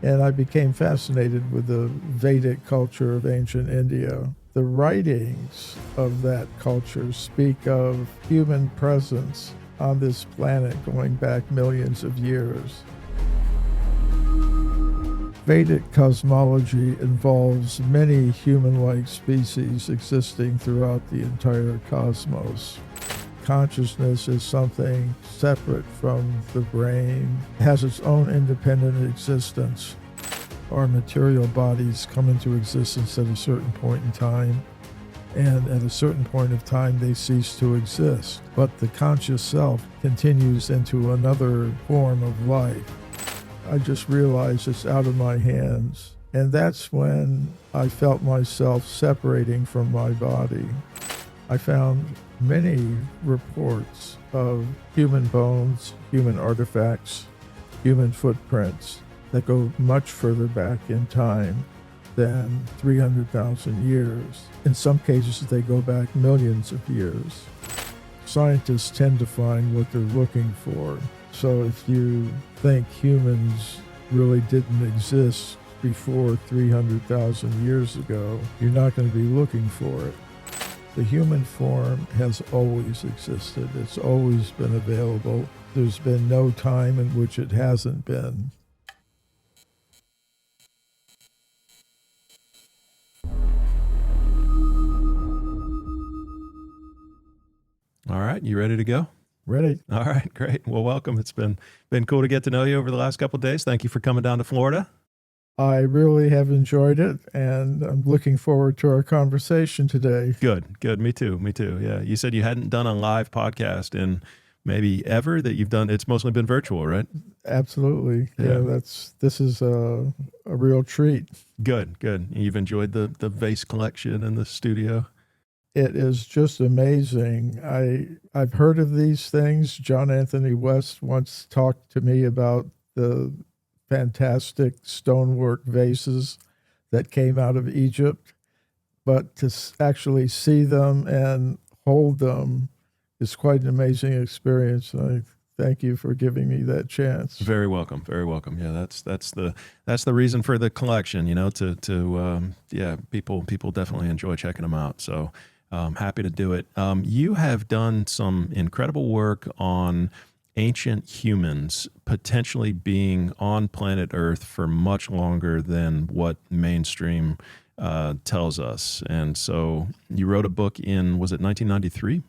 and I became fascinated with the Vedic culture of ancient India. The writings of that culture speak of human presence on this planet going back millions of years. Vedic cosmology involves many human-like species existing throughout the entire cosmos. Consciousness is something separate from the brain, has its own independent existence. Our material bodies come into existence at a certain point in time, and at a certain point of time they cease to exist. But the conscious self continues into another form of life. I just realized it's out of my hands. And that's when I felt myself separating from my body. I found many reports of human bones, human artifacts, human footprints that go much further back in time than 300,000 years. In some cases, they go back millions of years. Scientists tend to find what they're looking for. So if you think humans really didn't exist before 300,000 years ago, you're not going to be looking for it. The human form has always existed. It's always been available. There's been no time in which it hasn't been. All right, you ready to go? Ready? All right, great. Well, welcome. It's been cool to get to know you over the last couple of days. Thank you for coming down to Florida. I really have enjoyed it, and I'm looking forward to our conversation today. Good. Me too. Yeah. You said you hadn't done a live podcast in maybe ever that you've done. It's mostly been virtual, right? Absolutely. Yeah, this is a real treat. Good. You've enjoyed the vase collection in the studio. It is just amazing. I've heard of these things. John Anthony West once talked to me about the fantastic stonework vases that came out of Egypt, but to actually see them and hold them is quite an amazing experience. And I thank you for giving me that chance. Very welcome. Yeah, that's the reason for the collection. You know, people definitely enjoy checking them out. So happy to do it. You have done some incredible work on ancient humans potentially being on planet Earth for much longer than what mainstream tells us. And so you wrote a book in, was it 1993?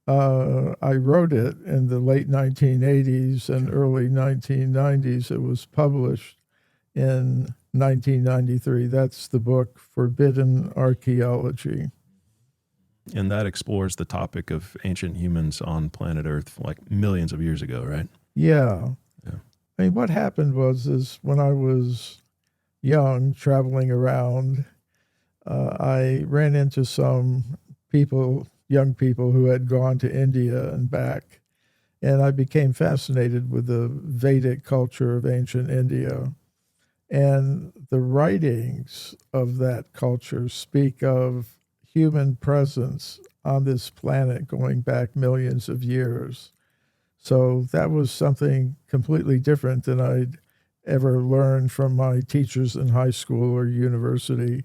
I wrote it in the late 1980s and early 1990s. It was published in 1993. That's the book Forbidden Archeology. And that explores the topic of ancient humans on planet Earth like millions of years ago, right? Yeah. I mean, what happened is when I was young, traveling around, I ran into some young people who had gone to India and back, and I became fascinated with the Vedic culture of ancient India. And the writings of that culture speak of human presence on this planet going back millions of years. So that was something completely different than I'd ever learned from my teachers in high school or university.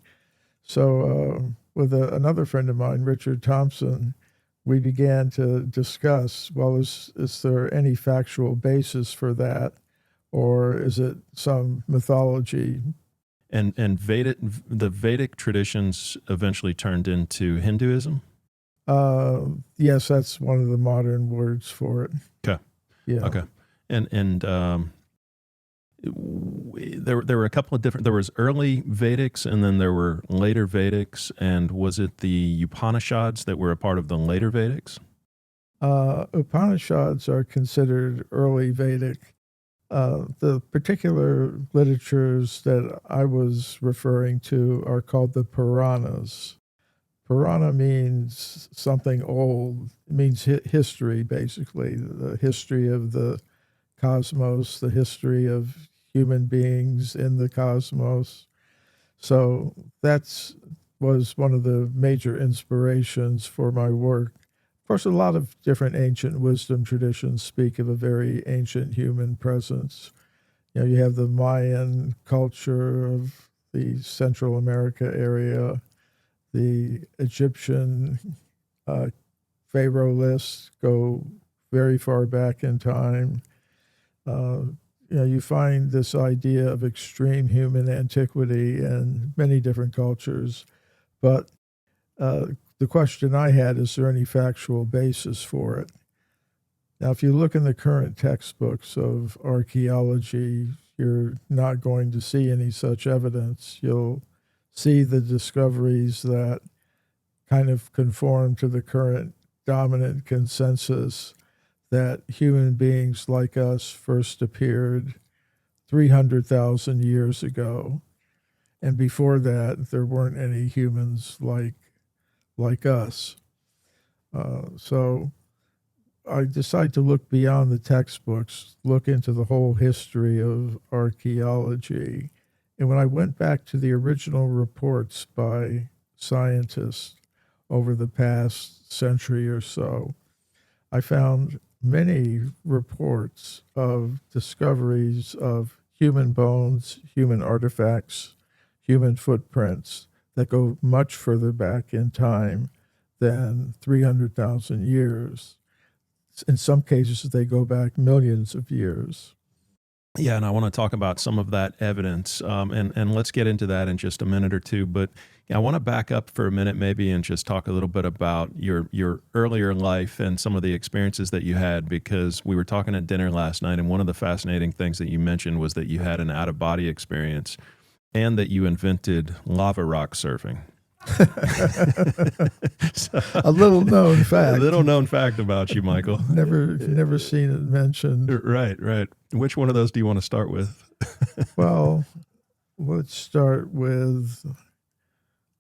So with another friend of mine, Richard Thompson, we began to discuss, well, is there any factual basis for that? Or is it some mythology? And the Vedic traditions eventually turned into Hinduism? Yes, that's one of the modern words for it. Okay. Yeah. Okay. And there were a couple of different, there was early Vedics and then there were later Vedics. And was it the Upanishads that were a part of the later Vedics? Upanishads are considered early Vedic. The particular literatures that I was referring to are called the Puranas. Purana means something old. It means history, basically, the history of the cosmos, the history of human beings in the cosmos. So that was one of the major inspirations for my work. Of course, a lot of different ancient wisdom traditions speak of a very ancient human presence. You have the Mayan culture of the Central America area, the Egyptian uh, pharaoh lists go very far back in time. Uh, you find this idea of extreme human antiquity in many different cultures, but uh, the question I had, is there any factual basis for it? Now, if you look in the current textbooks of archaeology, you're not going to see any such evidence. You'll see the discoveries that kind of conform to the current dominant consensus that human beings like us first appeared 300,000 years ago. And before that, there weren't any humans like us. So I decided to look beyond the textbooks, look into the whole history of archaeology. And when I went back to the original reports by scientists over the past century or so, I found many reports of discoveries of human bones, human artifacts, human footprints that go much further back in time than 300,000 years. In some cases, they go back millions of years. Yeah, and I want to talk about some of that evidence, and let's get into that in just a minute or two. But yeah, I want to back up for a minute, maybe, and just talk a little bit about your earlier life and some of the experiences that you had. Because we were talking at dinner last night, and one of the fascinating things that you mentioned was that you had an out of body experience, and that you invented lava rock surfing. So, A little known fact. A little known fact about you, Michael. Never seen it mentioned. Right. Which one of those do you want to start with? Well, let's start with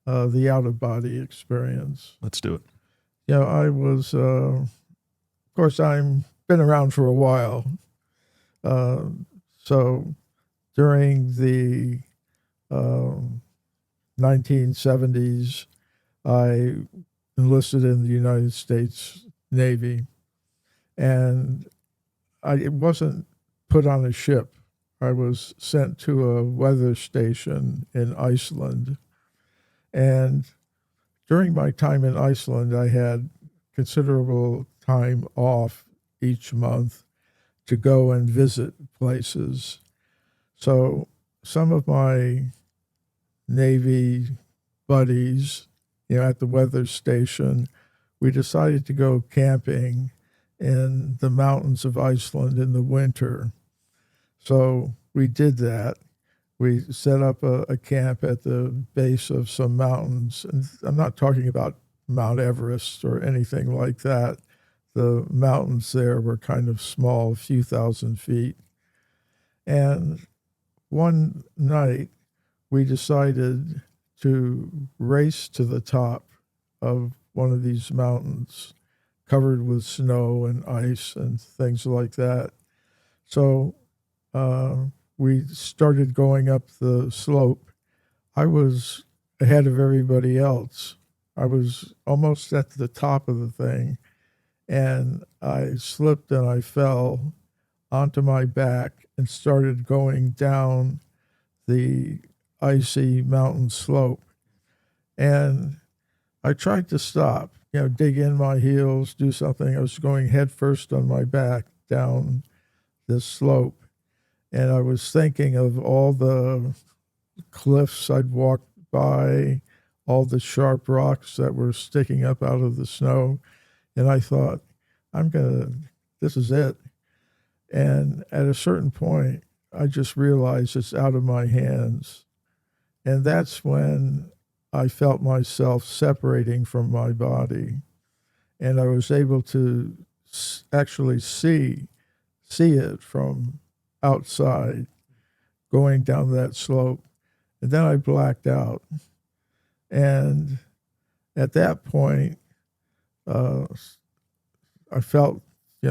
the out of body experience. Let's do it. I was, of course, I'm been around for a while. So during the 1970s, I enlisted in the United States Navy, and I wasn't put on a ship. I was sent to a weather station in Iceland. And during my time in Iceland, I had considerable time off each month to go and visit places. So some of my Navy buddies, at the weather station, we decided to go camping in the mountains of Iceland in the winter. So we did that. We set up a camp at the base of some mountains. And I'm not talking about Mount Everest or anything like that. The mountains there were kind of small, a few thousand feet. And one night, we decided to race to the top of one of these mountains covered with snow and ice and things like that. So we started going up the slope. I was ahead of everybody else. I was almost at the top of the thing, and I slipped and I fell onto my back and started going down the icy mountain slope. And I tried to stop, dig in my heels, do something. I was going head first on my back down this slope. And I was thinking of all the cliffs I'd walked by, all the sharp rocks that were sticking up out of the snow. And I thought, this is it. And at a certain point, I just realized it's out of my hands. And that's when I felt myself separating from my body. And I was able to actually see it from outside going down that slope. And then I blacked out. And at that point, I felt,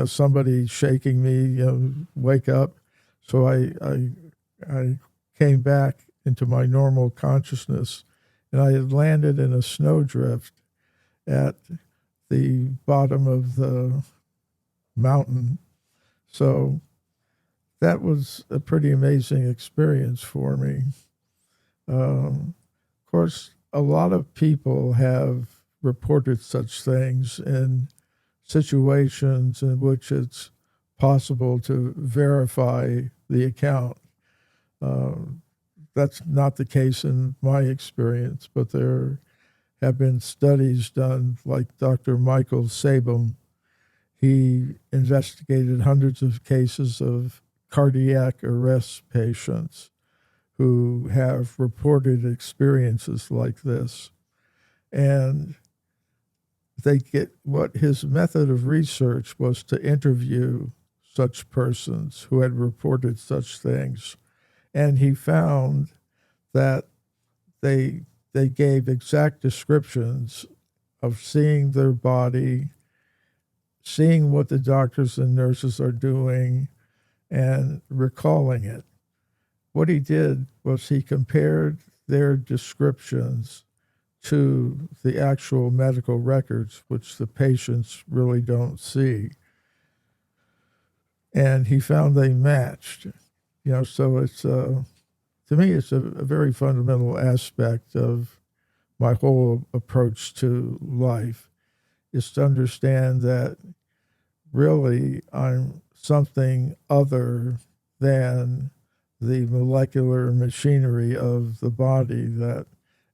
somebody shaking me, wake up. So I came back into my normal consciousness, and I had landed in a snowdrift at the bottom of the mountain. So that was a pretty amazing experience for me. Of course, a lot of people have reported such things in situations in which it's possible to verify the account. That's not the case in my experience, but there have been studies done, like Dr. Michael Sabum. He investigated hundreds of cases of cardiac arrest patients who have reported experiences like this. And what his method of research was to interview such persons who had reported such things. And he found that they gave exact descriptions of seeing their body, seeing what the doctors and nurses are doing, and recalling it. What he did was he compared their descriptions to the actual medical records, which the patients really don't see. And he found they matched. So it's to me, it's a very fundamental aspect of my whole approach to life, is to understand that really I'm something other than the molecular machinery of the body, that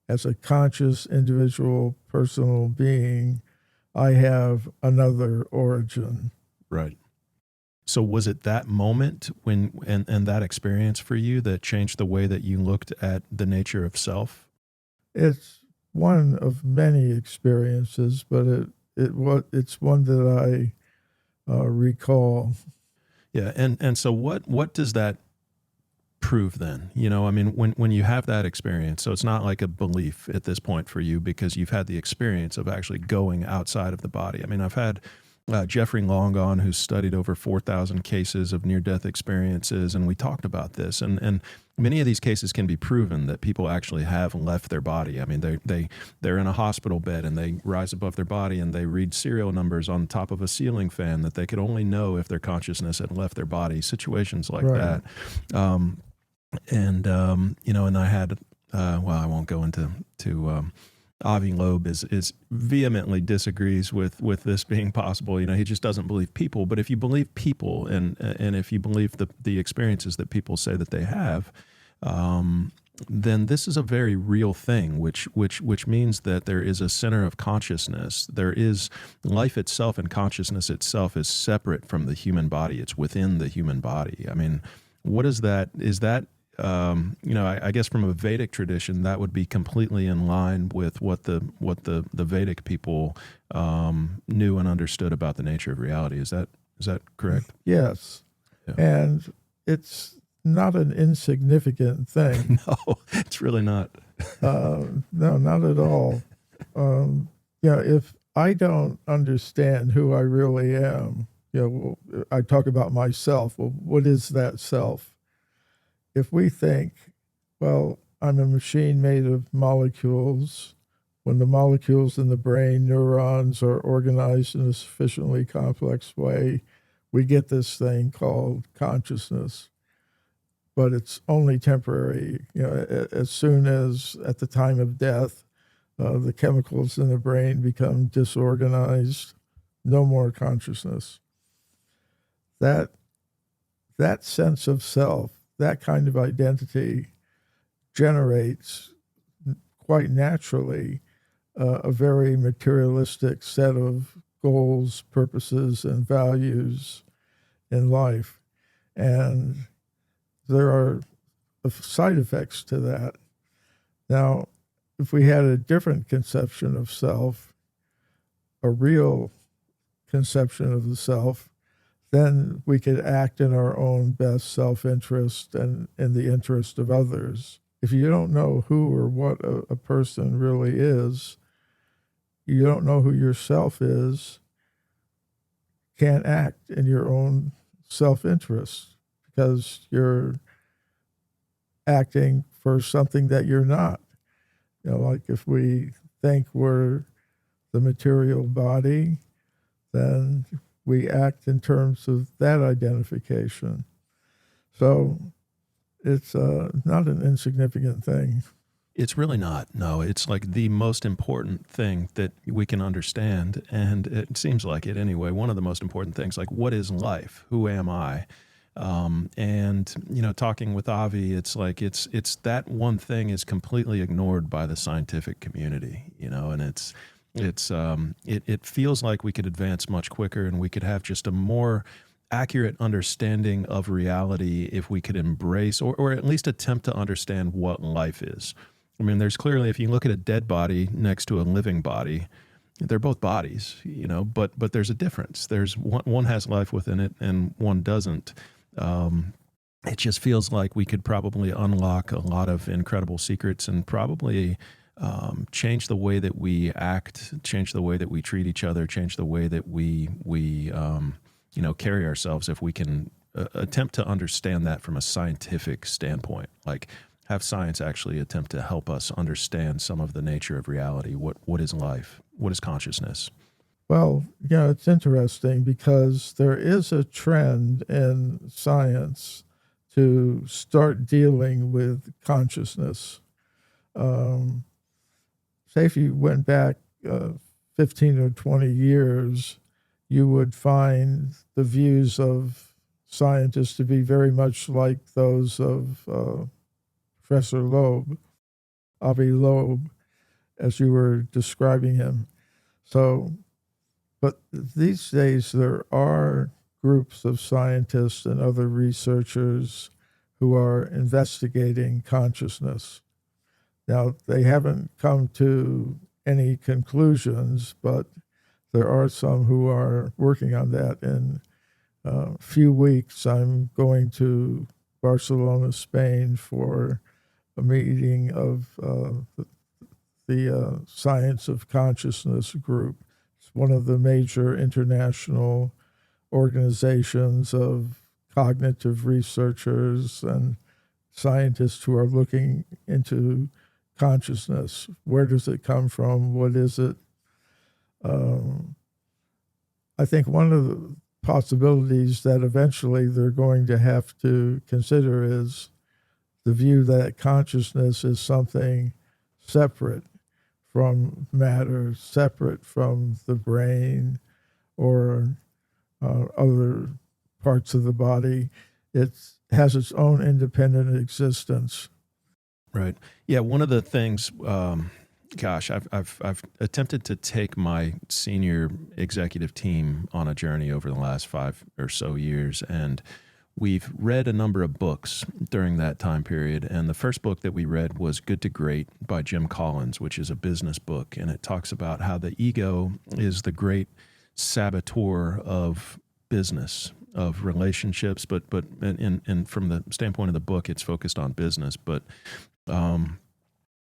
as a conscious individual personal being, I have another origin. Right. So was it that moment and that experience for you that changed the way that you looked at the nature of self? It's one of many experiences, but it's one that I recall. Yeah, and so what does that prove then? I mean, when you have that experience, so it's not like a belief at this point for you because you've had the experience of actually going outside of the body. I mean, I've had Jeffrey Long on, who's studied over 4,000 cases of near-death experiences, and we talked about this. And many of these cases can be proven that people actually have left their body. I mean, they're in a hospital bed and they rise above their body and they read serial numbers on top of a ceiling fan that they could only know if their consciousness had left their body. Situations like Right. that. And I had, well, I won't go into Avi Loeb is vehemently disagrees with this being possible. He just doesn't believe people. But if you believe people, and if you believe the experiences that people say that they have, then this is a very real thing, which means that there is a center of consciousness. There is life itself, and consciousness itself is separate from the human body. It's within the human body. I mean, what is that? Is that I guess from a Vedic tradition, that would be completely in line with what the Vedic people knew and understood about the nature of reality. Is that correct? Yes. Yeah. And it's not an insignificant thing. No, it's really not. No, not at all. If I don't understand who I really am, I talk about myself. Well, what is that self? If we think, well, I'm a machine made of molecules, when the molecules in the brain, neurons, are organized in a sufficiently complex way, we get this thing called consciousness. But it's only temporary. As soon as at the time of death, the chemicals in the brain become disorganized, no more consciousness. That sense of self, that kind of identity, generates quite naturally a very materialistic set of goals, purposes, and values in life. And there are side effects to that. Now, if we had a different conception of self, a real conception of the self, then we could act in our own best self-interest and in the interest of others. If you don't know who or what a person really is, you don't know who yourself is, can't act in your own self-interest because you're acting for something that you're not. Like if we think we're the material body, then we act in terms of that identification. So it's not an insignificant thing. It's really not. No, it's like the most important thing that we can understand. And it seems like it anyway. One of the most important things, like, what is life? Who am I? And, talking with Avi, it's like, it's that one thing is completely ignored by the scientific community, and it feels like we could advance much quicker and we could have just a more accurate understanding of reality if we could embrace or at least attempt to understand what life is. I mean, there's clearly, if you look at a dead body next to a living body, they're both bodies, but there's a difference. There's one has life within it and one doesn't. It just feels like we could probably unlock a lot of incredible secrets and probably change the way that we act, change the way that we treat each other, change the way that we carry ourselves if we can attempt to understand that from a scientific standpoint. Like, have science actually attempt to help us understand some of the nature of reality. What is life? What is consciousness? Well, it's interesting because there is a trend in science to start dealing with consciousness. Say if you went back 15 or 20 years, you would find the views of scientists to be very much like those of Professor Loeb, Avi Loeb, as you were describing him. So, but these days there are groups of scientists and other researchers who are investigating consciousness. Now, they haven't come to any conclusions, but there are some who are working on that. In a few weeks, I'm going to Barcelona, Spain, for a meeting of the Science of Consciousness group. It's one of the major international organizations of cognitive researchers and scientists who are looking into consciousness. Where does it come from? What is it? I think one of the possibilities that eventually they're going to have to consider is the view that consciousness is something separate from matter, separate from the brain or other parts of the body. It has its own independent existence. Right. Yeah. One of the things, I've attempted to take my senior executive team on a journey over the last 5 or so years, and we've read a number of books during that time period. And the first book that we read was Good to Great by Jim Collins, which is a business book. And it talks about how the ego is the great saboteur of business, of relationships. But and from the standpoint of the book, it's focused on business. But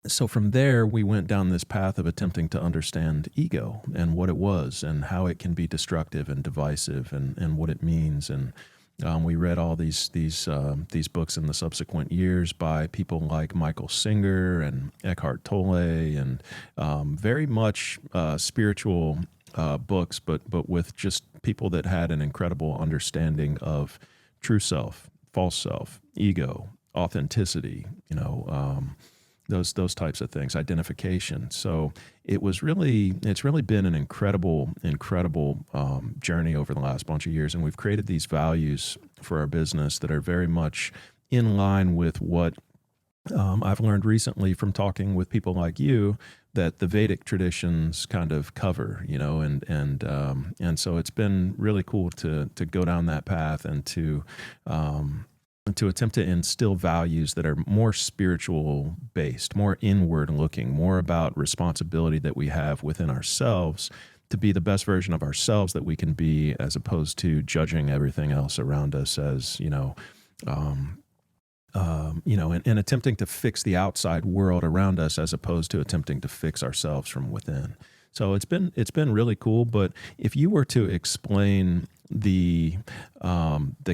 so from there, we went down this path of attempting to understand ego and what it was and how it can be destructive and divisive and what it means. And we read all these books in the subsequent years by people like Michael Singer and Eckhart Tolle, and very much spiritual books, but with just people that had an incredible understanding of true self, false self, ego, authenticity, those types of things, identification. So it's really been an incredible journey over the last bunch of years, and we've created these values for our business that are very much in line with what I've learned recently from talking with people like you that the Vedic traditions kind of cover, and so it's been really cool to go down that path and to attempt to instill values that are more spiritual based, more inward looking, more about responsibility that we have within ourselves to be the best version of ourselves that we can be, as opposed to judging everything else around us as, and attempting to fix the outside world around us as opposed to attempting to fix ourselves from within. So it's been really cool. But if you were to explain the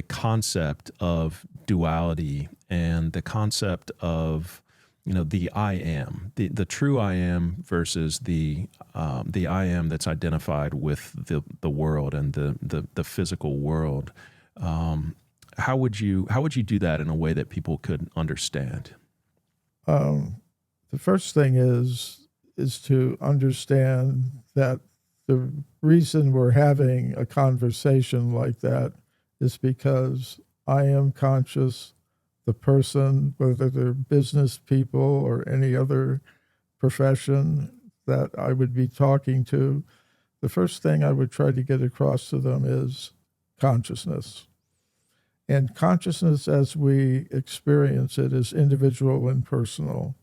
concept of duality and the concept of the I am, the true I am versus the I am that's identified with the world and the physical world, how would you do that in a way that people could understand? The first thing is to understand that the reason we're having a conversation like that is because I am conscious. The person, whether they're business people or any other profession that I would be talking to, the first thing I would try to get across to them is consciousness. And consciousness as we experience it is individual and personal.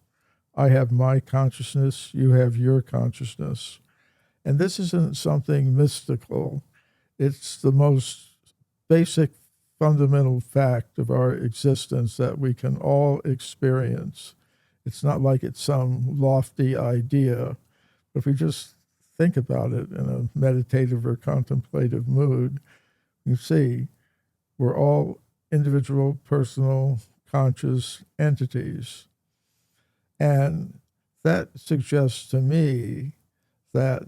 I have my consciousness, you have your consciousness. And this isn't something mystical. It's the most basic fundamental fact of our existence that we can all experience. It's not like it's some lofty idea. If we just think about it in a meditative or contemplative mood, you see we're all individual, personal, conscious entities. And that suggests to me that,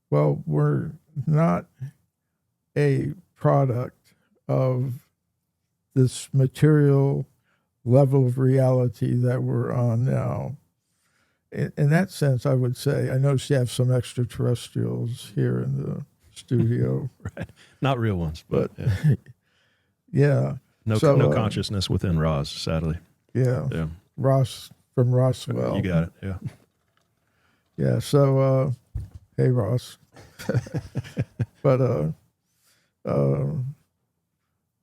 well, we're not a product of this material level of reality that we're on now. In that sense, I would say, I notice you have some extraterrestrials here in the studio. Right. Not real ones, but yeah. Yeah. No consciousness within Roz, sadly. Yeah. Yeah. Ross from Roswell. You got it. Yeah. Yeah. So, hey, Ross. But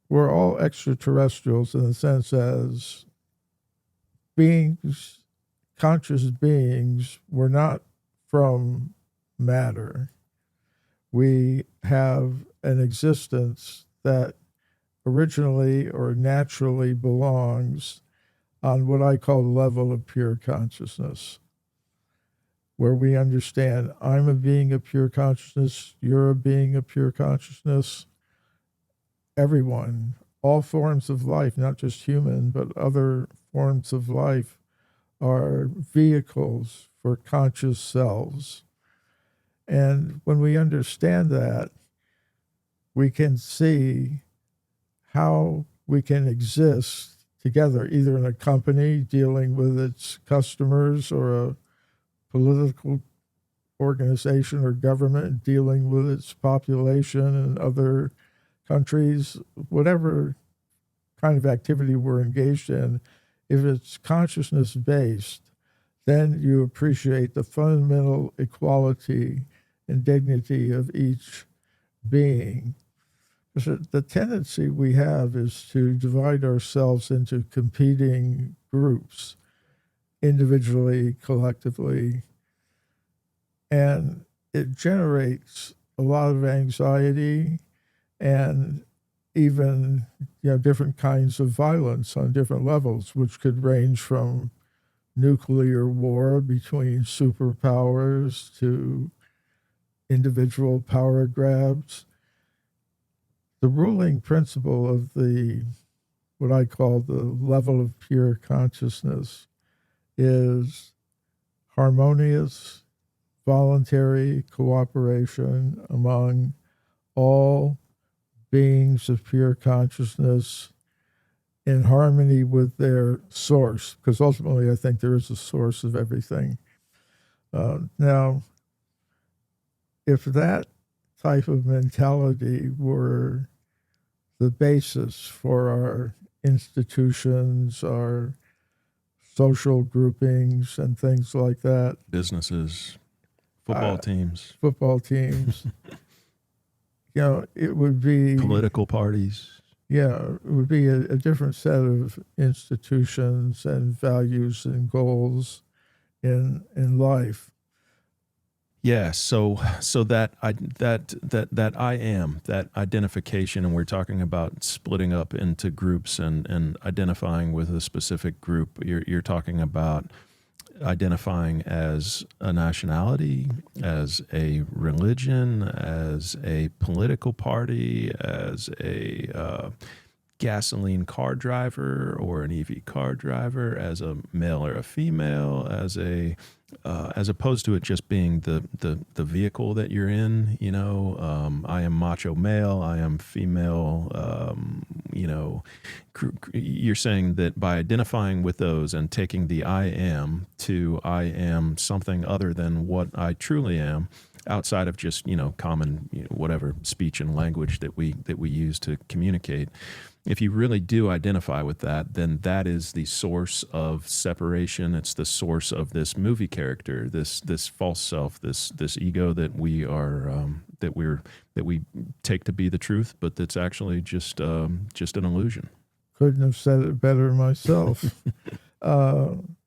we're all extraterrestrials in the sense as beings, conscious beings. We're not from matter. We have an existence that originally or naturally belongs on what I call the level of pure consciousness, where we understand I'm a being of pure consciousness, you're a being of pure consciousness, everyone, all forms of life, not just human, but other forms of life are vehicles for conscious selves. And when we understand that, we can see how we can exist together, either in a company dealing with its customers or a political organization or government dealing with its population and other countries, whatever kind of activity we're engaged in. If it's consciousness based, then you appreciate the fundamental equality and dignity of each being. The tendency we have is to divide ourselves into competing groups, individually, collectively, and it generates a lot of anxiety and even different kinds of violence on different levels, which could range from nuclear war between superpowers to individual power grabs. The ruling principle of what I call the level of pure consciousness is harmonious, voluntary cooperation among all beings of pure consciousness in harmony with their source, because ultimately I think there is a source of everything. Now, if that type of mentality were the basis for our institutions, our social groupings, and things like that. Businesses, football teams. It would be political parties. Yeah, it would be a different set of institutions and values and goals in life. Yeah, so that I am, that identification, and we're talking about splitting up into groups and identifying with a specific group. You're talking about identifying as a nationality, as a religion, as a political party, as a gasoline car driver or an EV car driver, as a male or a female, as a as opposed to it just being the vehicle that you're in. I am macho male, I am female. You're saying that by identifying with those and taking the I am to I am something other than what I truly am, outside of just common whatever speech and language that we use to communicate. If you really do identify with that, then that is the source of separation. It's the source of this movie character, this false self, this ego that we are that we take to be the truth, but that's actually just an illusion. Couldn't have said it better myself. In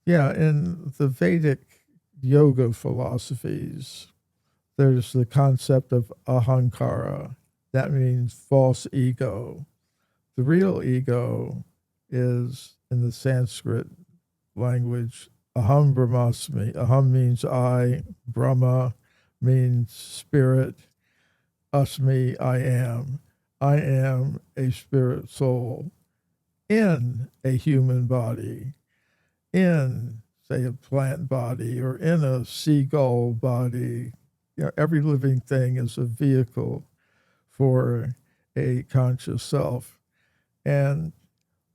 the Vedic yoga philosophies, there's the concept of ahankara. That means false ego. The real ego is, in the Sanskrit language, aham brahmasmi. Aham means I, Brahma means spirit, asmi, I am. I am a spirit soul in a human body, in, say, a plant body or in a seagull body. Every living thing is a vehicle for a conscious self. And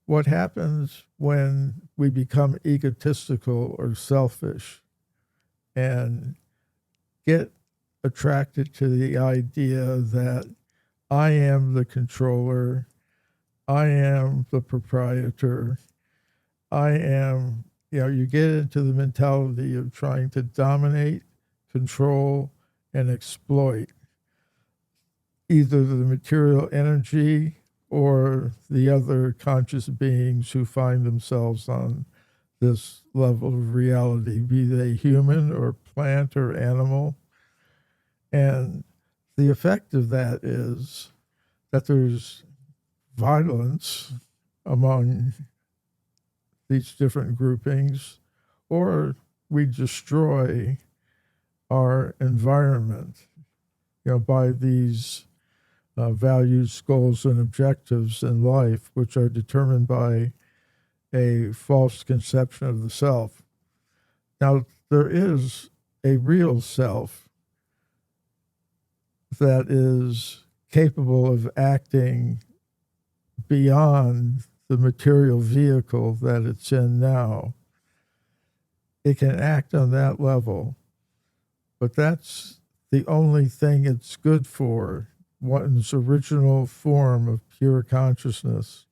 what happens when we become egotistical or selfish and get attracted to the idea that I am the controller, I am the proprietor, I am, you get into the mentality of trying to dominate, control, and exploit either the material energy or the other conscious beings who find themselves on this level of reality, be they human or plant or animal. And the effect of that is that there's violence among these different groupings, or we destroy our environment, by these values, goals, and objectives in life, which are determined by a false conception of the self. Now, there is a real self that is capable of acting beyond the material vehicle that it's in now. It can act on that level, but that's the only thing it's good for. One's original form of pure consciousness.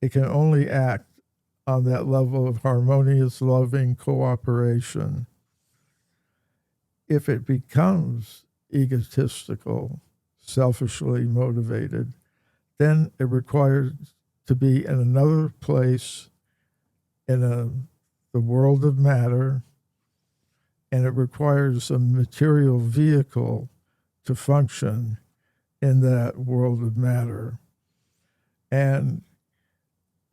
It can only act on that level of harmonious, loving cooperation. If it becomes egotistical, selfishly motivated, then it requires to be in another place in the world of matter, and it requires a material vehicle to function in that world of matter. And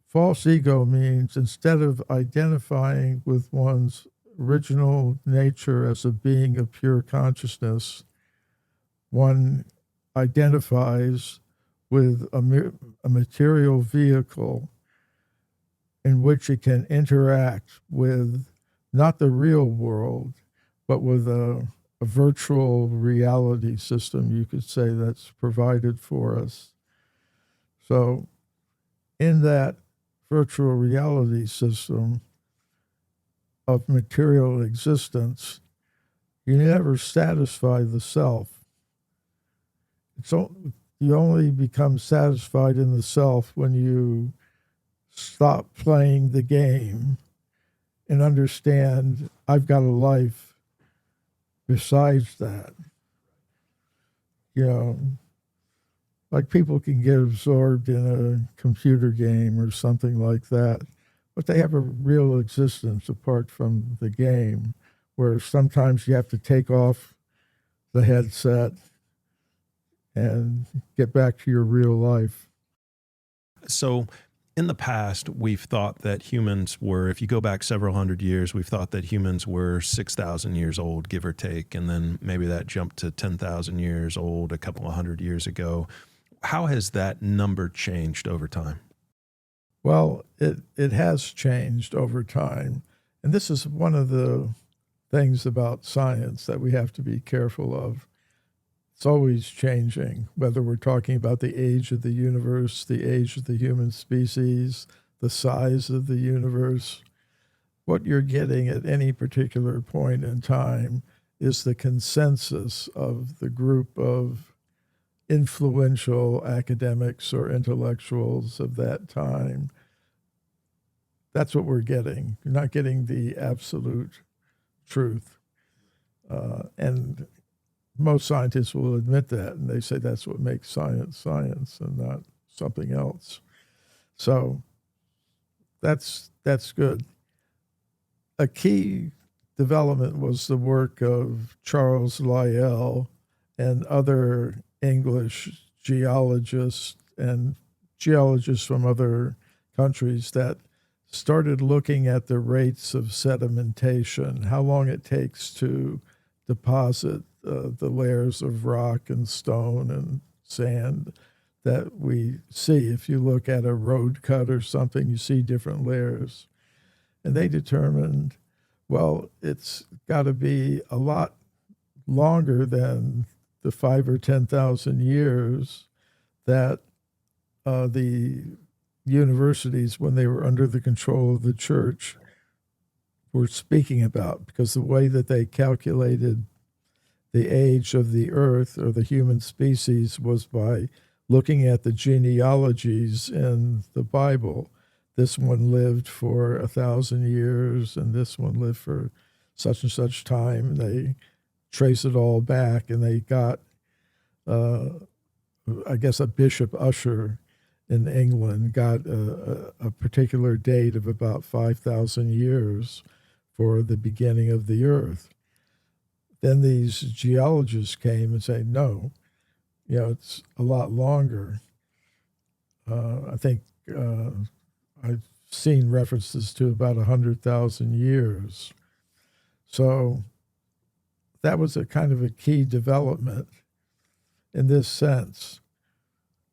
false ego means, instead of identifying with one's original nature as a being of pure consciousness, one identifies with a material vehicle in which it can interact with not the real world, but with a virtual reality system, you could say, that's provided for us. So in that virtual reality system of material existence, you never satisfy the self. You only become satisfied in the self when you stop playing the game and understand I've got a life besides that. Like people can get absorbed in a computer game or something like that, but they have a real existence apart from the game, where sometimes you have to take off the headset and get back to your real life. So in the past, we've thought that humans were, if you go back several hundred years, we've thought that humans were 6,000 years old, give or take, and then maybe that jumped to 10,000 years old a couple of hundred years ago. How has that number changed over time? Well, it has changed over time. And this is one of the things about science that we have to be careful of. It's always changing, whether we're talking about the age of the universe, the age of the human species, the size of the universe. What you're getting at any particular point in time is the consensus of the group of influential academics or intellectuals of that time. That's what we're getting. You're not getting the absolute truth. And most scientists will admit that, and they say that's what makes science science and not something else. So that's good. A key development was the work of Charles Lyell and other English geologists and geologists from other countries that started looking at the rates of sedimentation, how long it takes to deposit the layers of rock and stone and sand that we see. If you look at a road cut or something, you see different layers. And they determined, well, it's got to be a lot longer than the 5,000 or 10,000 years that the universities, when they were under the control of the church, were speaking about, because the way that they calculated the age of the earth or the human species was by looking at the genealogies in the Bible. This one lived for 1,000 years, and this one lived for such and such time. And they trace it all back, and they got, I guess, a Bishop Usher in England got a particular date of about 5,000 years for the beginning of the earth. Then these geologists came and said, no, it's a lot longer. I think I've seen references to about 100,000 years. So that was a kind of a key development in this sense.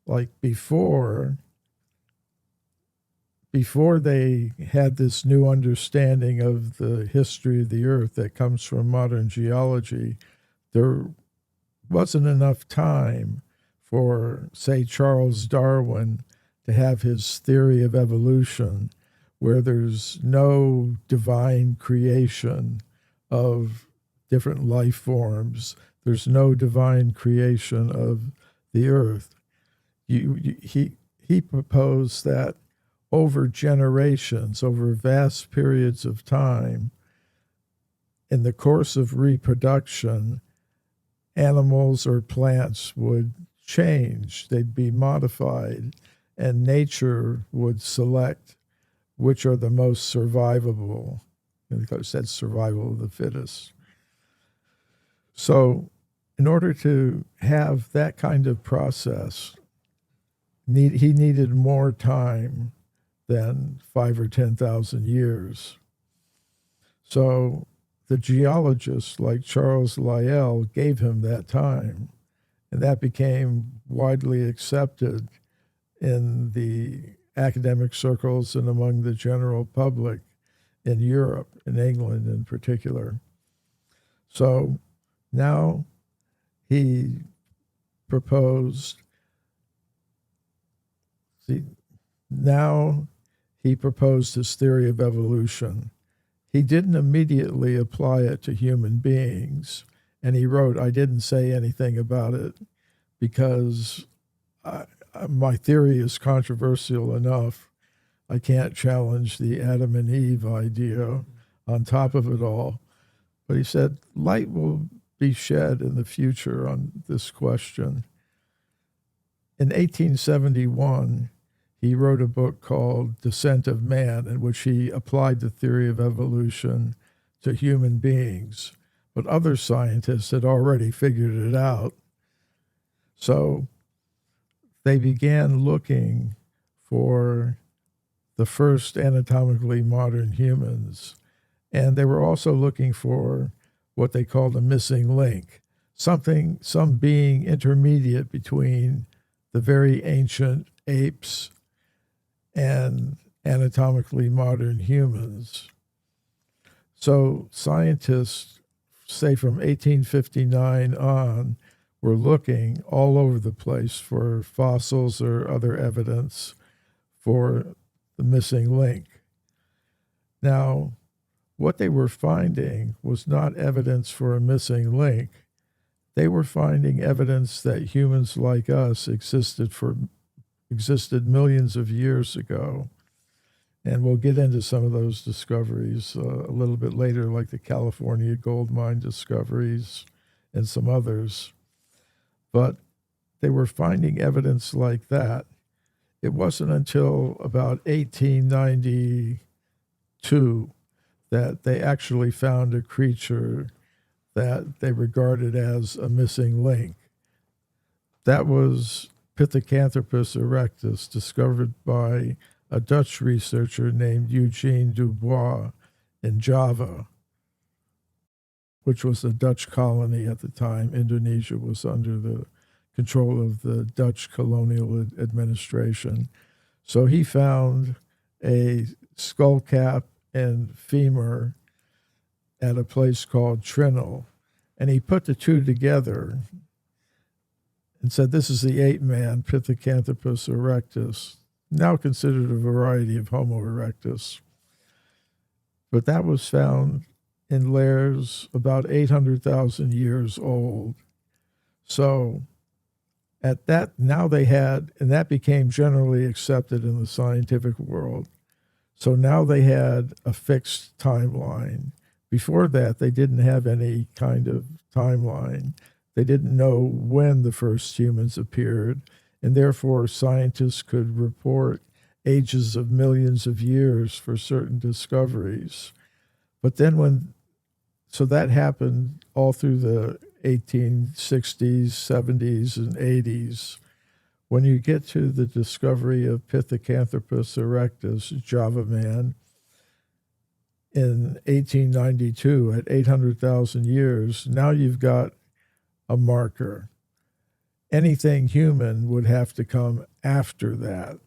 Like before they had this new understanding of the history of the earth that comes from modern geology, there wasn't enough time for, say, Charles Darwin to have his theory of evolution, where there's no divine creation of different life forms. There's no divine creation of the earth. He proposed that over generations, over vast periods of time, in the course of reproduction, animals or plants would change. They'd be modified, and nature would select which are the most survivable. Because that's survival of the fittest. So in order to have that kind of process, he needed more time than 5,000 or 10,000 years. So the geologists like Charles Lyell gave him that time, and that became widely accepted in the academic circles and among the general public in Europe, in England in particular. So now he proposed his theory of evolution. He didn't immediately apply it to human beings, and he wrote, I didn't say anything about it because my theory is controversial enough. I can't challenge the Adam and Eve idea on top of it all. But he said, light will be shed in the future on this question. In 1871, he wrote a book called Descent of Man, in which he applied the theory of evolution to human beings. But other scientists had already figured it out. So they began looking for the first anatomically modern humans. And they were also looking for what they called a missing link, some being intermediate between the very ancient apes and anatomically modern humans. So scientists say from 1859 on, were looking all over the place for fossils or other evidence for the missing link. Now, what they were finding was not evidence for a missing link. They were finding evidence that humans like us existed millions of years ago. And we'll get into some of those discoveries a little bit later, like the California gold mine discoveries and some others. But they were finding evidence like that. It wasn't until about 1892 that they actually found a creature that they regarded as a missing link. That was Pithecanthropus erectus, discovered by a Dutch researcher named Eugene Dubois in Java, which was a Dutch colony at the time. Indonesia was under the control of the Dutch colonial administration. So he found a skull cap and femur at a place called Trinil, and he put the two together and said, this is the ape-man, Pithecanthropus erectus, now considered a variety of Homo erectus. But that was found in layers about 800,000 years old. So at that, now they had, and that became generally accepted in the scientific world. So now they had a fixed timeline. Before that, they didn't have any kind of timeline. They didn't know when the first humans appeared, and therefore scientists could report ages of millions of years for certain discoveries. But then so that happened all through the 1860s, 70s, and 80s. When you get to the discovery of Pithecanthropus erectus, Java man, in 1892 at 800,000 years, now you've got a marker. Anything human would have to come after that.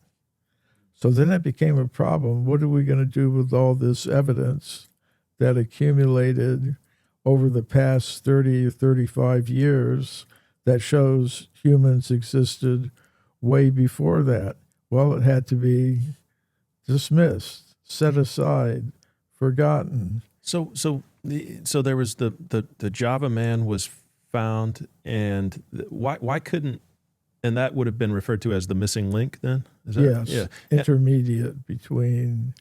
So then it became a problem. What are we going to do with all this evidence that accumulated over the past 30 or 35 years that shows humans existed way before that? Well, it had to be dismissed, set aside, forgotten. So there was the Java man was found, and why couldn't, and that would have been referred to as the missing link then? Is that, yes, yeah. Intermediate between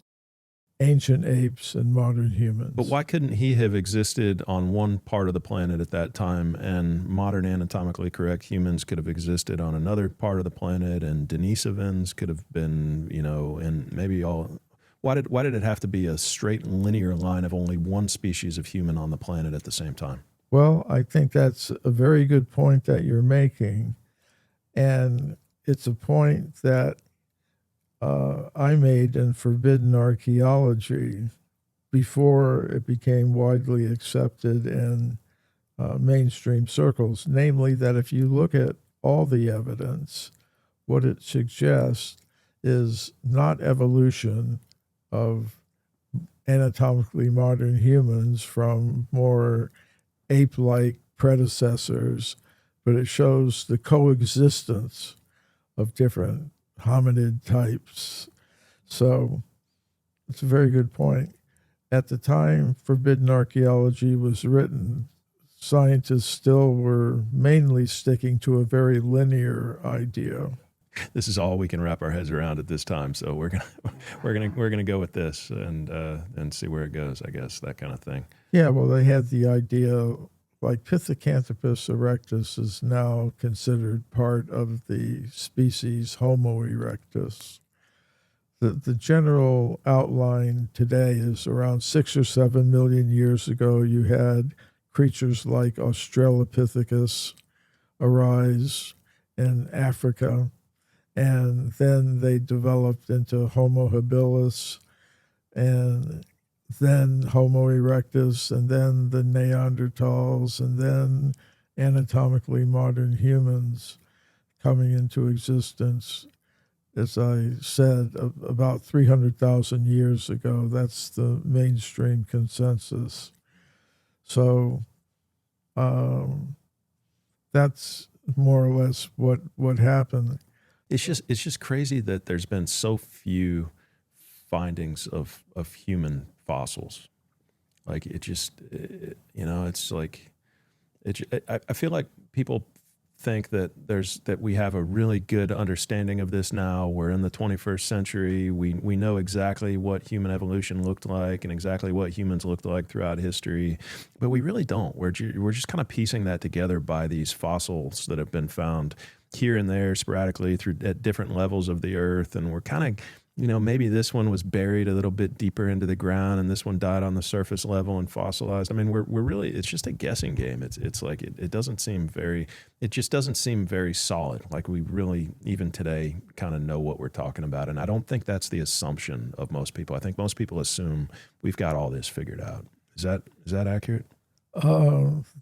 ancient apes and modern humans. But why couldn't he have existed on one part of the planet at that time, and modern anatomically correct humans could have existed on another part of the planet, and Denisovans could have been, and maybe all. Why did it have to be a straight linear line of only one species of human on the planet at the same time? Well, I think that's a very good point that you're making. And it's a point that I made in Forbidden Archeology before it became widely accepted in mainstream circles, namely that if you look at all the evidence, what it suggests is not evolution of anatomically modern humans from more ape-like predecessors, but it shows the coexistence of different hominid types. So it's a very good point. At the time Forbidden Archeology was written, scientists still were mainly sticking to a very linear idea. This is all we can wrap our heads around at this time, so we're gonna go with this and see where it goes. I guess that kind of thing. Yeah, well, they had the idea, like Pithecanthropus erectus is now considered part of the species Homo erectus. The general outline today is around 6 or 7 million years ago, you had creatures like Australopithecus arise in Africa, and then they developed into Homo habilis, and then Homo erectus, and then the Neanderthals, and then anatomically modern humans coming into existence. As I said, about 300,000 years ago. That's the mainstream consensus. So Um, that's more or less what happened. It's just crazy that there's been so few findings of human fossils. Like it's like I feel like people think that we have a really good understanding of this now. We're in the 21st century. We know exactly what human evolution looked like and exactly what humans looked like throughout history, but we really don't. We're just kind of piecing that together by these fossils that have been found here and there sporadically through at different levels of the earth, and we're kind of, maybe this one was buried a little bit deeper into the ground and this one died on the surface level and fossilized. I mean, we're really, it's just a guessing game. It's like, it doesn't seem very, it just doesn't seem very solid. Like we really, even today, kind of know what we're talking about. And I don't think that's the assumption of most people. I think most people assume we've got all this figured out. Is that accurate?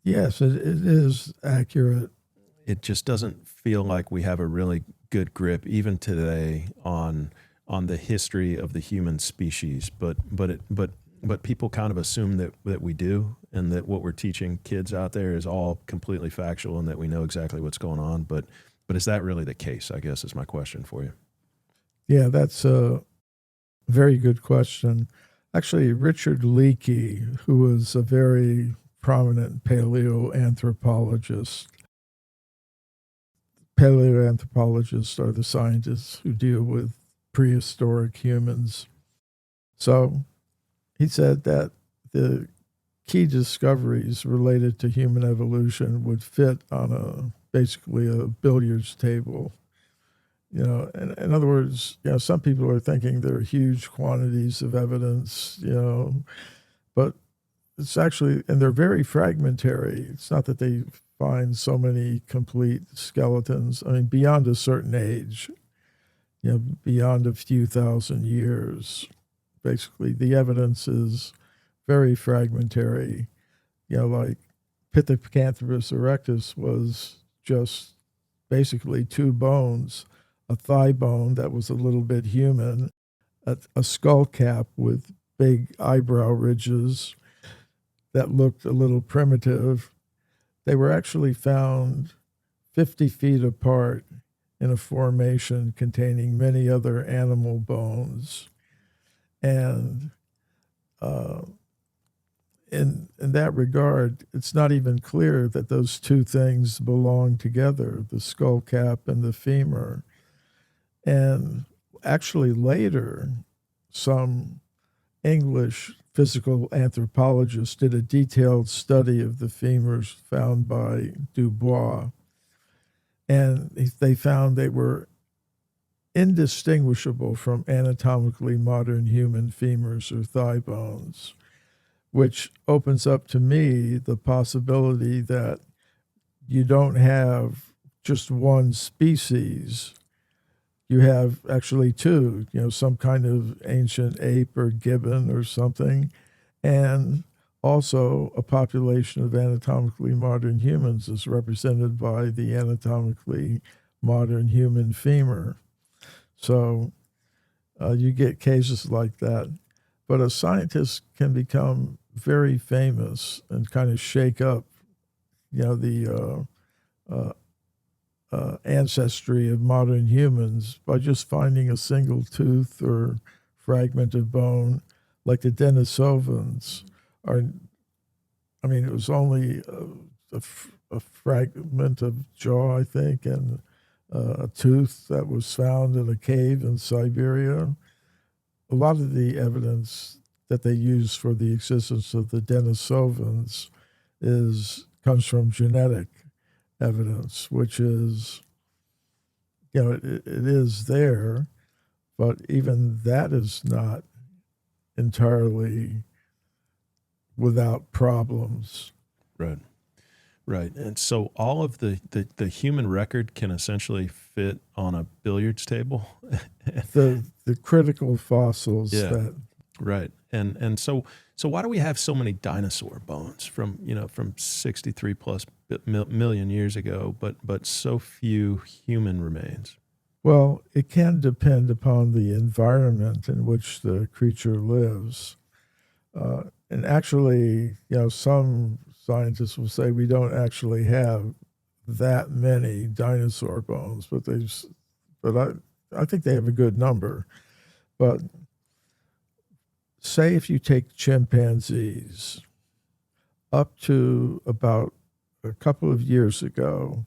Yes, it is accurate. It just doesn't feel like we have a really good grip, even today, on the history of the human species, but people kind of assume that we do, and that what we're teaching kids out there is all completely factual, and that we know exactly what's going on. But is that really the case? I guess is my question for you. Yeah, that's a very good question. Actually, Richard Leakey, who was a very prominent paleoanthropologist. Paleoanthropologists are the scientists who deal with prehistoric humans. So he said that the key discoveries related to human evolution would fit on basically a billiards table. In other words, some people are thinking there are huge quantities of evidence, but it's actually, and they're very fragmentary. It's not that they find so many complete skeletons. I mean, beyond a certain age, beyond a few thousand years, basically, the evidence is very fragmentary. Like Pithecanthropus erectus was just basically two bones, a thigh bone that was a little bit human, a skull cap with big eyebrow ridges that looked a little primitive. They were actually found 50 feet apart in a formation containing many other animal bones. And in that regard, it's not even clear that those two things belong together, the skull cap and the femur. And actually later, some English physical anthropologists did a detailed study of the femurs found by Dubois, and they found they were indistinguishable from anatomically modern human femurs or thigh bones, which opens up to me the possibility that you don't have just one species. You have actually two, some kind of ancient ape or gibbon or something, and also a population of anatomically modern humans is represented by the anatomically modern human femur. So you get cases like that. But a scientist can become very famous and kind of shake up, the ancestry of modern humans by just finding a single tooth or fragment of bone, like the Denisovans are. I mean, it was only a fragment of jaw, I think, and a tooth that was found in a cave in Siberia. A lot of the evidence that they use for the existence of the Denisovans comes from genetic evidence, which is, it is there, but even that is not entirely without problems. Right. And so all of the human record can essentially fit on a billiards table. the critical fossils Yeah. that Right. And so why do we have so many dinosaur bones from 63 plus million years ago, but so few human remains? Well, it can depend upon the environment in which the creature lives. And actually, some scientists will say we don't actually have that many dinosaur bones, but I think they have a good number. But say if you take chimpanzees, up to about a couple of years ago,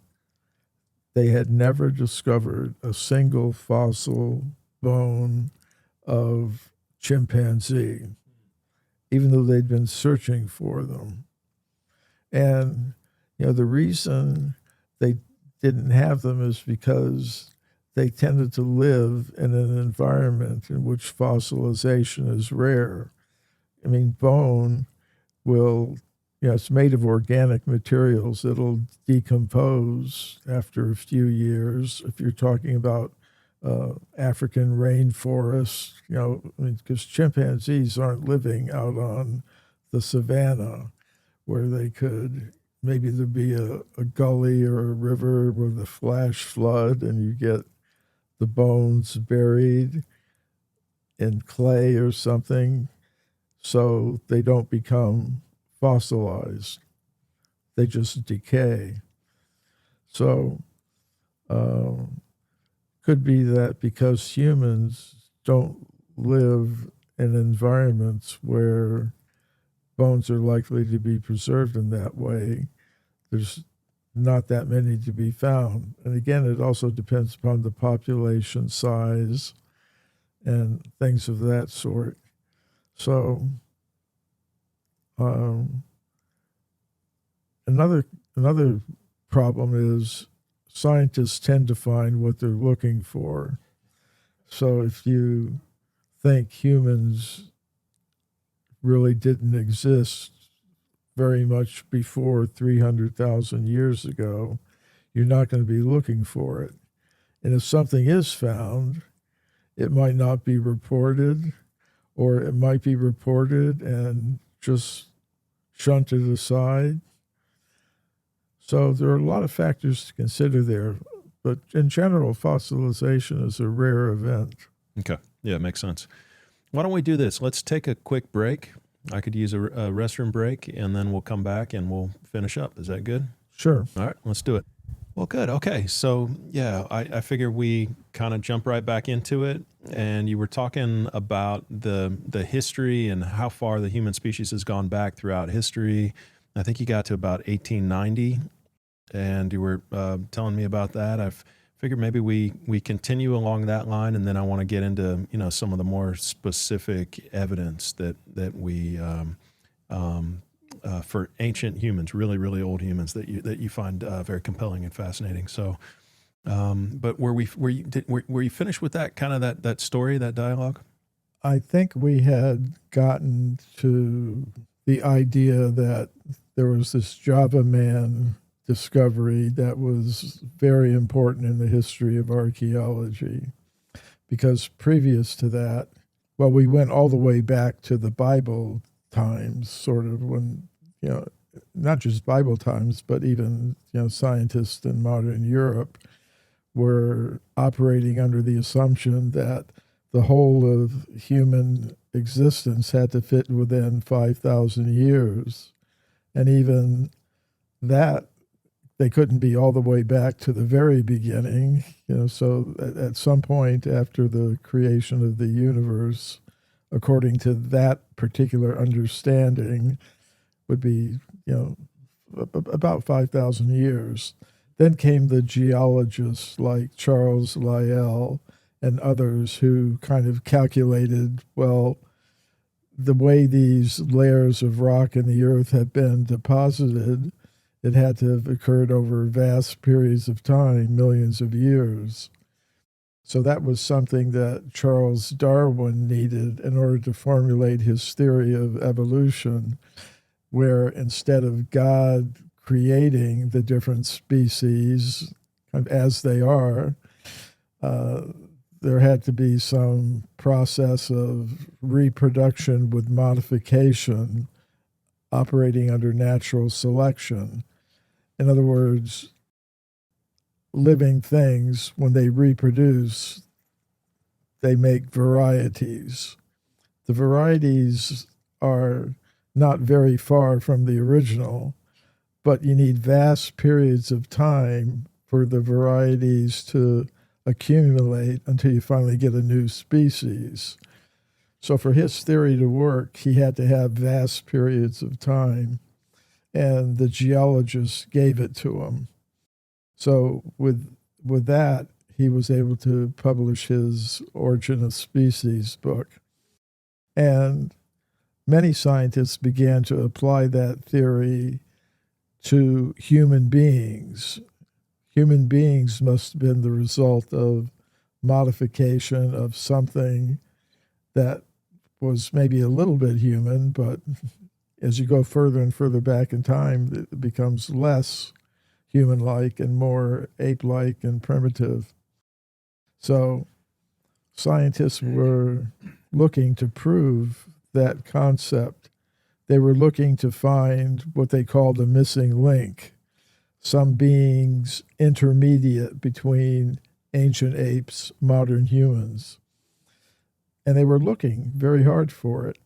they had never discovered a single fossil bone of chimpanzee, even though they'd been searching for them. And, the reason they didn't have them is because they tended to live in an environment in which fossilization is rare. I mean, bone will, it's made of organic materials. It'll decompose after a few years. If you're talking about African rainforests, because chimpanzees aren't living out on the savannah where they could, maybe there'd be a gully or a river with a flash flood and you get the bones buried in clay or something, so they don't become fossilized. They just decay. So could be that because humans don't live in environments where bones are likely to be preserved in that way, there's not that many to be found. And again, it also depends upon the population size and things of that sort. So another problem is scientists tend to find what they're looking for. So if you think humans really didn't exist very much before 300,000 years ago, you're not going to be looking for it. And if something is found, it might not be reported, or it might be reported and just shunted aside. So there are a lot of factors to consider there, but in general, fossilization is a rare event. Okay. Yeah, it makes sense. Why don't we do this? Let's take a quick break. I could use a restroom break, and then we'll come back and we'll finish up. Is that good? Sure. All right, let's do it. Well, good. Okay. So, yeah, I figure we kind of jump right back into it. And you were talking about the history and how far the human species has gone back throughout history. I think you got to about 1890, and you were telling me about that. I've figured maybe we continue along that line, and then I want to get into some of the more specific evidence that we for ancient humans, really really old humans that you find very compelling and fascinating. So, but were you finished with that kind of that story, that dialogue? I think we had gotten to the idea that there was this Java Man discovery that was very important in the history of archaeology, because previous to that, well, we went all the way back to the Bible times, sort of, when, not just Bible times, but even, scientists in modern Europe were operating under the assumption that the whole of human existence had to fit within 5,000 years. And even that, they couldn't be all the way back to the very beginning. So at some point after the creation of the universe, according to that particular understanding, would be, about 5,000 years. Then came the geologists like Charles Lyell and others who kind of calculated, well, the way these layers of rock in the earth have been deposited, it had to have occurred over vast periods of time, millions of years. So that was something that Charles Darwin needed in order to formulate his theory of evolution, where instead of God creating the different species as they are, there had to be some process of reproduction with modification operating under natural selection. In other words, living things, when they reproduce, they make varieties. The varieties are not very far from the original, but you need vast periods of time for the varieties to accumulate until you finally get a new species. So for his theory to work, he had to have vast periods of time, and the geologists gave it to him. So with that, he was able to publish his Origin of Species book. And many scientists began to apply that theory to human beings. Human beings must have been the result of modification of something that was maybe a little bit human, but as you go further and further back in time, it becomes less human-like and more ape-like and primitive. So scientists were looking to prove that concept. They were looking to find what they called a missing link, some beings intermediate between ancient apes, modern humans. And they were looking very hard for it,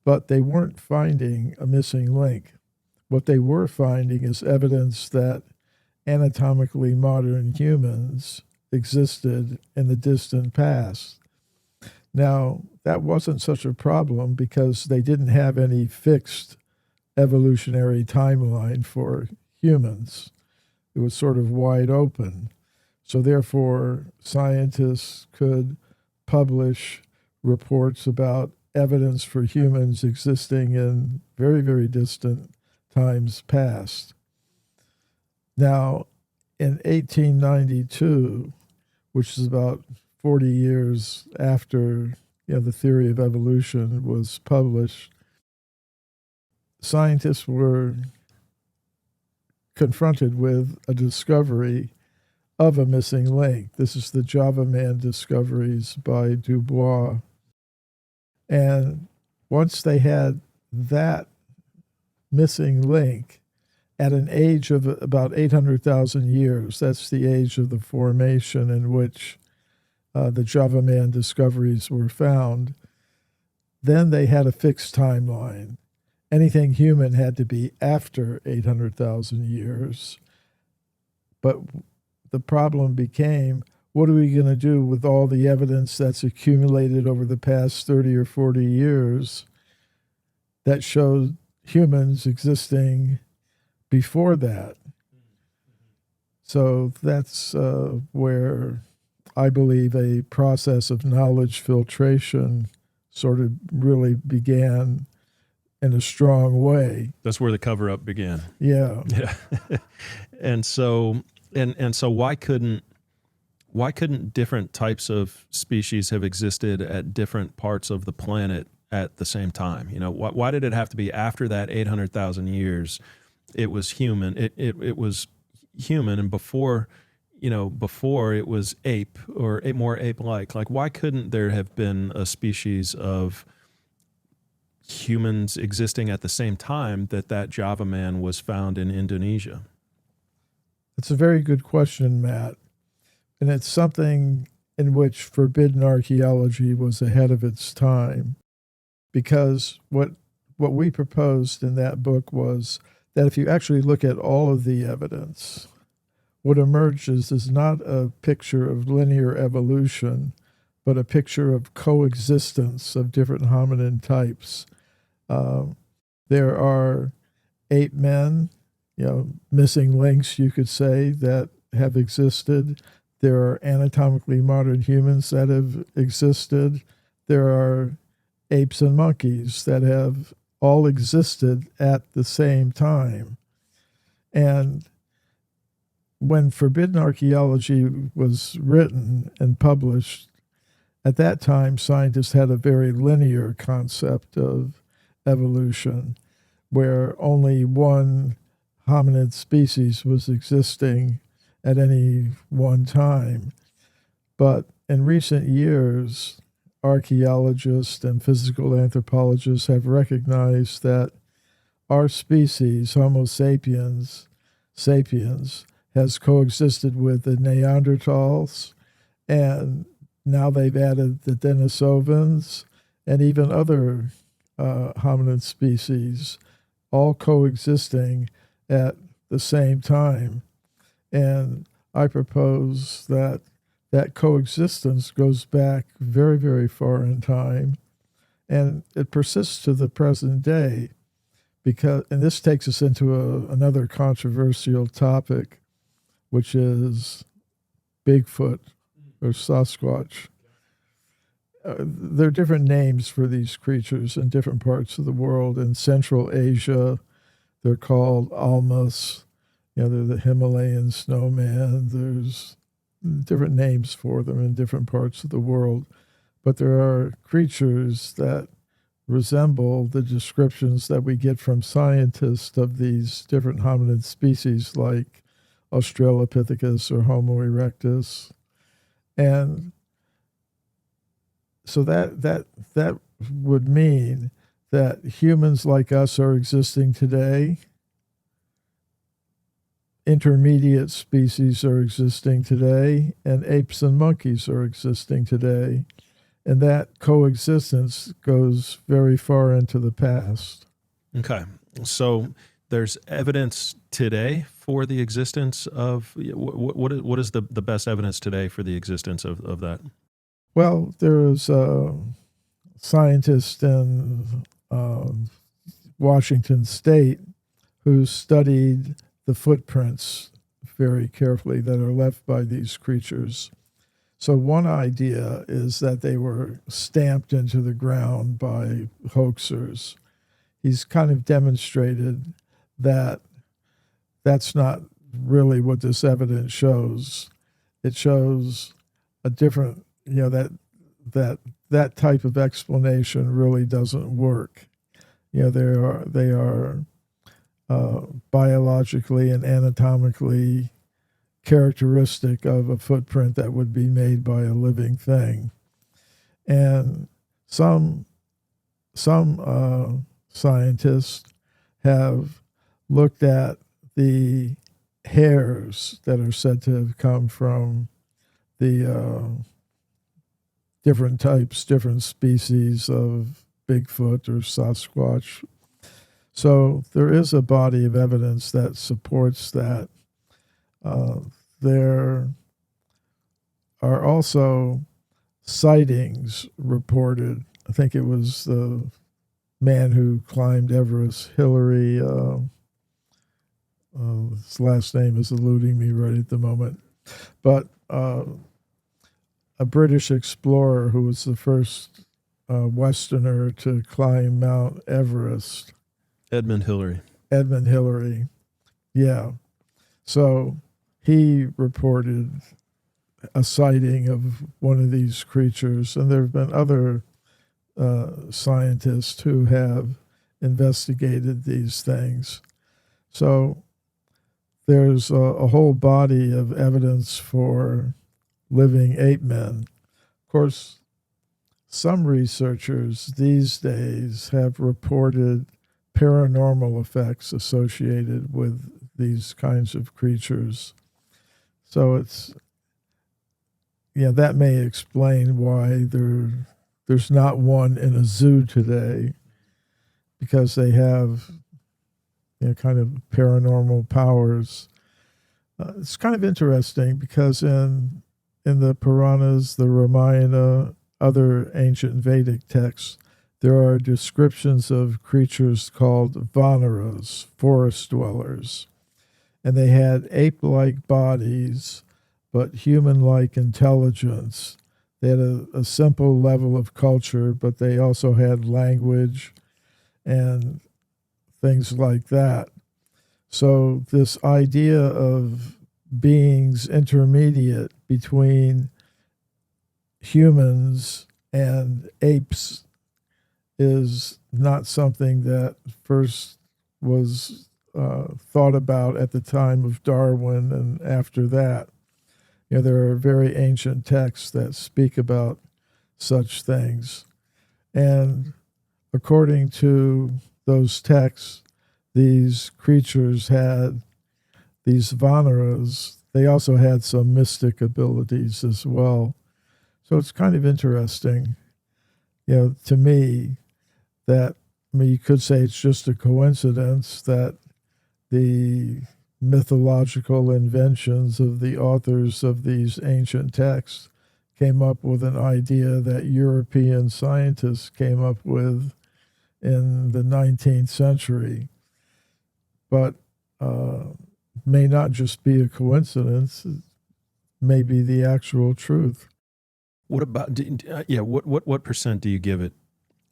but they weren't finding a missing link. What they were finding is evidence that anatomically modern humans existed in the distant past. Now, that wasn't such a problem because they didn't have any fixed evolutionary timeline for humans. It was sort of wide open. So therefore, scientists could publish reports about evidence for humans existing in very, very distant times past. Now, in 1892, which is about 40 years after the theory of evolution was published, scientists were confronted with a discovery of a missing link. This is the Java Man discoveries by Dubois. And once they had that missing link at an age of about 800,000 years, that's the age of the formation in which the Java Man discoveries were found, then they had a fixed timeline. Anything human had to be after 800,000 years. But the problem became, what are we going to do with all the evidence that's accumulated over the past 30 or 40 years that showed humans existing before that? So that's where I believe a process of knowledge filtration sort of really began in a strong way. That's where the cover-up began. Yeah. Yeah. And so why couldn't different types of species have existed at different parts of the planet at the same time? Why did it have to be after that 800,000 years it was human? It was human, and before it was ape or more ape-like. Like, why couldn't there have been a species of humans existing at the same time that Java Man was found in Indonesia? It's a very good question, Matt. And it's something in which Forbidden Archeology was ahead of its time. Because what we proposed in that book was that if you actually look at all of the evidence, what emerges is not a picture of linear evolution, but a picture of coexistence of different hominin types. There are ape men, missing links, you could say, that have existed. There are anatomically modern humans that have existed. There are apes and monkeys that have all existed at the same time. And when Forbidden Archeology was written and published, at that time, scientists had a very linear concept of evolution, where only one hominid species was existing at any one time. But in recent years, archaeologists and physical anthropologists have recognized that our species, Homo sapiens, has coexisted with the Neanderthals, and now they've added the Denisovans and even other hominid species, all coexisting at the same time. And I propose that that coexistence goes back very, very far in time, and it persists to the present day. Because, and this takes us into another controversial topic, which is Bigfoot or Sasquatch. There are different names for these creatures in different parts of the world. In Central Asia, they're called almas. They're the Himalayan snowman. There's different names for them in different parts of the world. But there are creatures that resemble the descriptions that we get from scientists of these different hominid species like Australopithecus or Homo erectus. And so that would mean that humans like us are existing today, intermediate species are existing today, and apes and monkeys are existing today. And that coexistence goes very far into the past. Okay. So there's evidence today for the existence of, what is the best evidence today for the existence of that? Well, there was a scientist in Washington State who studied the footprints very carefully that are left by these creatures. So one idea is that they were stamped into the ground by hoaxers. He's kind of demonstrated that that's not really what this evidence shows. It shows a different, that type of explanation really doesn't work. They are biologically and anatomically characteristic of a footprint that would be made by a living thing. And some scientists have looked at the hairs that are said to have come from the different species of Bigfoot or Sasquatch. So there is a body of evidence that supports that. There are also sightings reported. I think it was the man who climbed Everest, Hillary. His last name is eluding me right at the moment. But a British explorer who was the first Westerner to climb Mount Everest. Edmund Hillary. Yeah. So he reported a sighting of one of these creatures, and there have been other scientists who have investigated these things. So there's a whole body of evidence for living ape men. Of course, some researchers these days have reported paranormal effects associated with these kinds of creatures. So that may explain why there's not one in a zoo today, because they have kind of paranormal powers. It's kind of interesting because in the Puranas, the Ramayana, other ancient Vedic texts, there are descriptions of creatures called vanaras, forest dwellers. And they had ape-like bodies, but human-like intelligence. They had a simple level of culture, but they also had language and things like that. So this idea of beings intermediate between humans and apes is not something that first was thought about at the time of Darwin and after that. There are very ancient texts that speak about such things. And according to those texts, these creatures had, these vanaras, they also had some mystic abilities as well. So it's kind of interesting, to me, that, you could say it's just a coincidence that the mythological inventions of the authors of these ancient texts came up with an idea that European scientists came up with in the 19th century, but may not just be a coincidence, it may be the actual truth. What about, what percent do you give it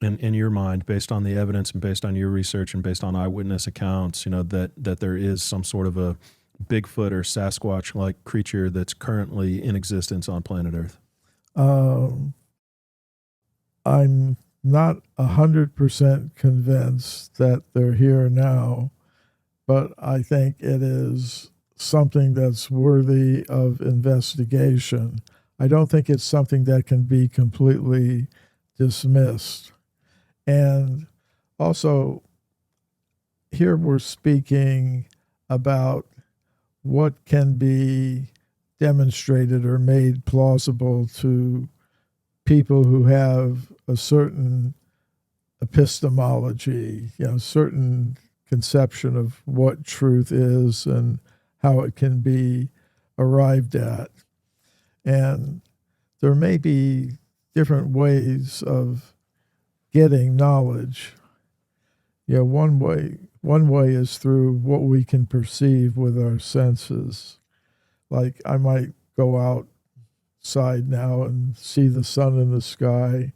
in your mind, based on the evidence and based on your research and based on eyewitness accounts, that there is some sort of a Bigfoot or Sasquatch-like creature that's currently in existence on planet Earth? I'm not 100% convinced that they're here now, but I think it is something that's worthy of investigation. I don't think it's something that can be completely dismissed. And also, here we're speaking about what can be demonstrated or made plausible to people who have a certain epistemology, certain conception of what truth is and how it can be arrived at. And there may be different ways of getting knowledge. One way is through what we can perceive with our senses. Like I might go outside now and see the sun in the sky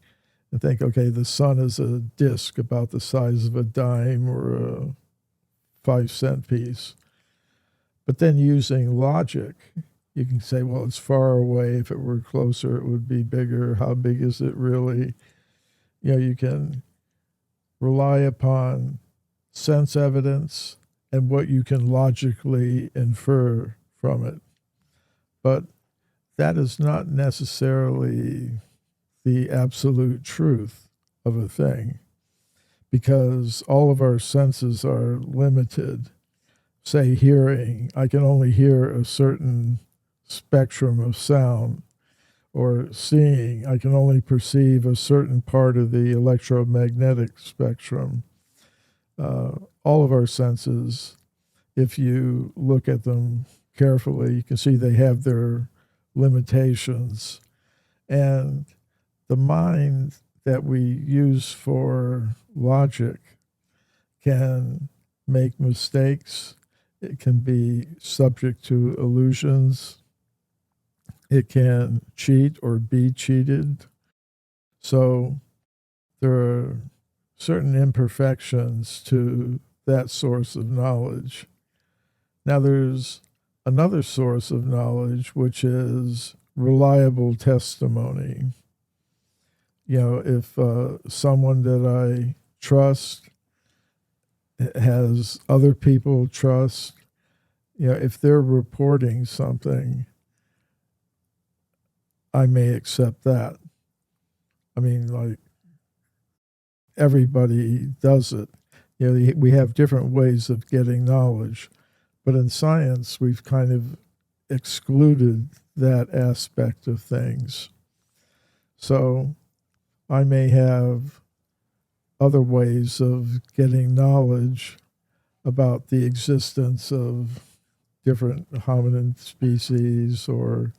and think, okay, the sun is a disc about the size of a dime or a 5-cent piece. But then using logic, you can say, well, it's far away. If it were closer, it would be bigger. How big is it really? You can rely upon sense evidence and what you can logically infer from it. But that is not necessarily the absolute truth of a thing, because all of our senses are limited. Say hearing, I can only hear a certain spectrum of sound, or seeing, I can only perceive a certain part of the electromagnetic spectrum. All of our senses, if you look at them carefully, you can see they have their limitations. And the mind that we use for logic can make mistakes. It can be subject to illusions. It can cheat or be cheated. So there are certain imperfections to that source of knowledge. Now there's another source of knowledge, which is reliable testimony. If someone that I trust has other people trust, if they're reporting something, I may accept that. I mean, like, everybody does it. We have different ways of getting knowledge, but in science, we've kind of excluded that aspect of things. So I may have other ways of getting knowledge about the existence of different hominid species or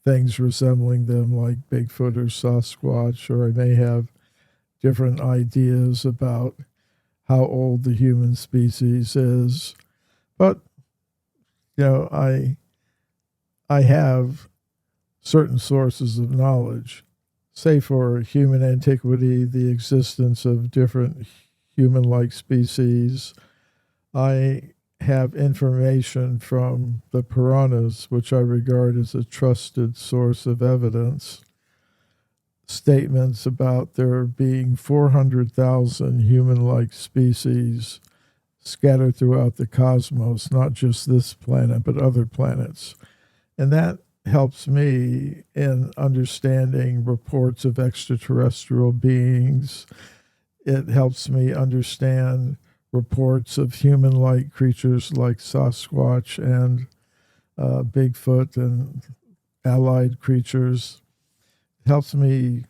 things resembling them like Bigfoot or Sasquatch, or I may have different ideas about how old the human species is. But, I have certain sources of knowledge. Say for human antiquity, the existence of different human-like species. I have information from the piranhas, which I regard as a trusted source of evidence. Statements about there being 400,000 human-like species scattered throughout the cosmos, not just this planet, but other planets. And that helps me in understanding reports of extraterrestrial beings. It helps me understand reports of human-like creatures like Sasquatch and Bigfoot and allied creatures. It helps me,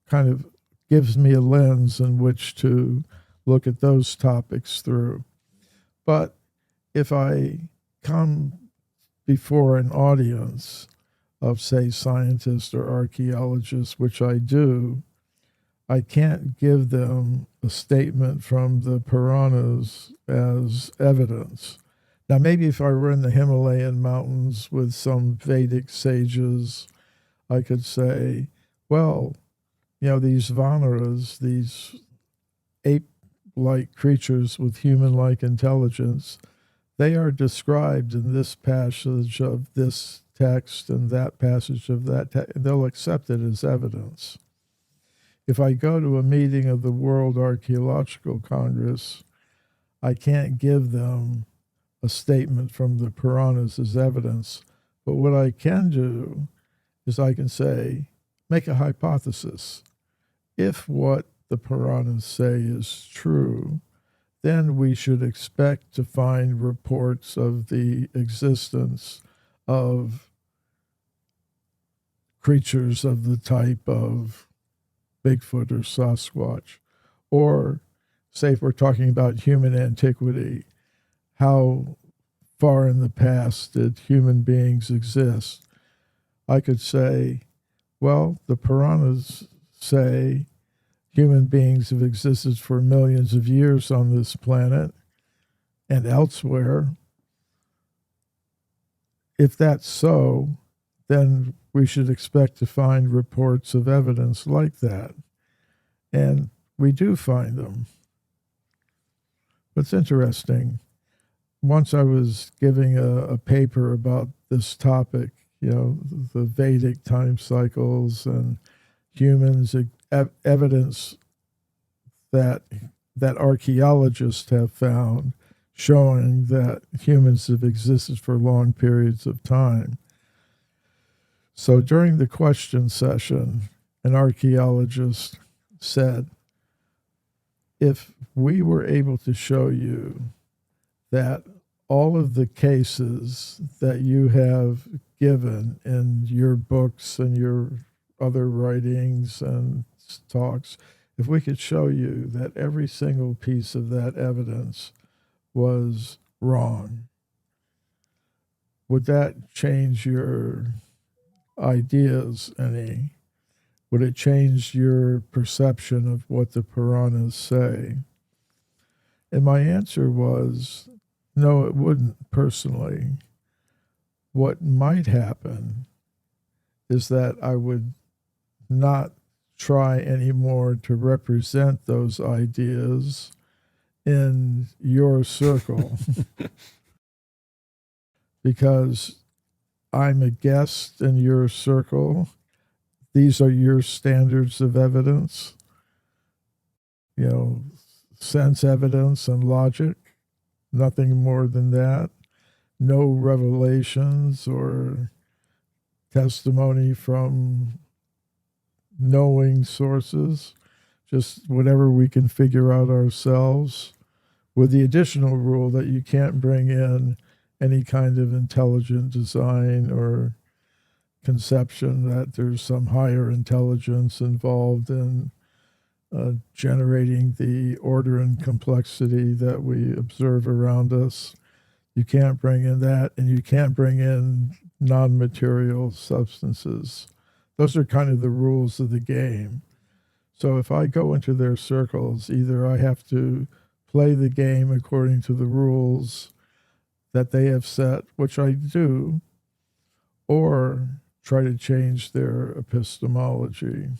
kind of gives me a lens in which to look at those topics through. But if I come before an audience of, say, scientists or archaeologists, which I do, I can't give them a statement from the Puranas as evidence. Now, maybe if I were in the Himalayan mountains with some Vedic sages, I could say, well, these Vanaras, these ape-like creatures with human-like intelligence, they are described in this passage of this text and that passage of that text. They'll accept it as evidence. If I go to a meeting of the World Archaeological Congress, I can't give them a statement from the Puranas as evidence. But what I can do is I can say, make a hypothesis. If what the Puranas say is true, then we should expect to find reports of the existence of creatures of the type of Bigfoot or Sasquatch. Or, say, if we're talking about human antiquity, how far in the past did human beings exist? I could say, well, the Puranas say human beings have existed for millions of years on this planet and elsewhere. If that's so, then we should expect to find reports of evidence like that. And we do find them. But it's interesting. Once I was giving a paper about this topic, the Vedic time cycles and humans, evidence that archaeologists have found showing that humans have existed for long periods of time. So during the question session, an archaeologist said, if we were able to show you that all of the cases that you have given in your books and your other writings and talks, if we could show you that every single piece of that evidence was wrong, would that change your ideas any? Would it change your perception of what the Puranas say? And my answer was, no, it wouldn't personally. What might happen is that I would not try anymore to represent those ideas in your circle because I'm a guest in your circle. These are your standards of evidence, sense evidence and logic, nothing more than that. No revelations or testimony from knowing sources, just whatever we can figure out ourselves, with the additional rule that you can't bring in any kind of intelligent design or conception that there's some higher intelligence involved in generating the order and complexity that we observe around us. You can't bring in that, and you can't bring in non-material substances. Those are kind of the rules of the game. So if I go into their circles, either I have to play the game according to the rules that they have set, which I do, or try to change their epistemology.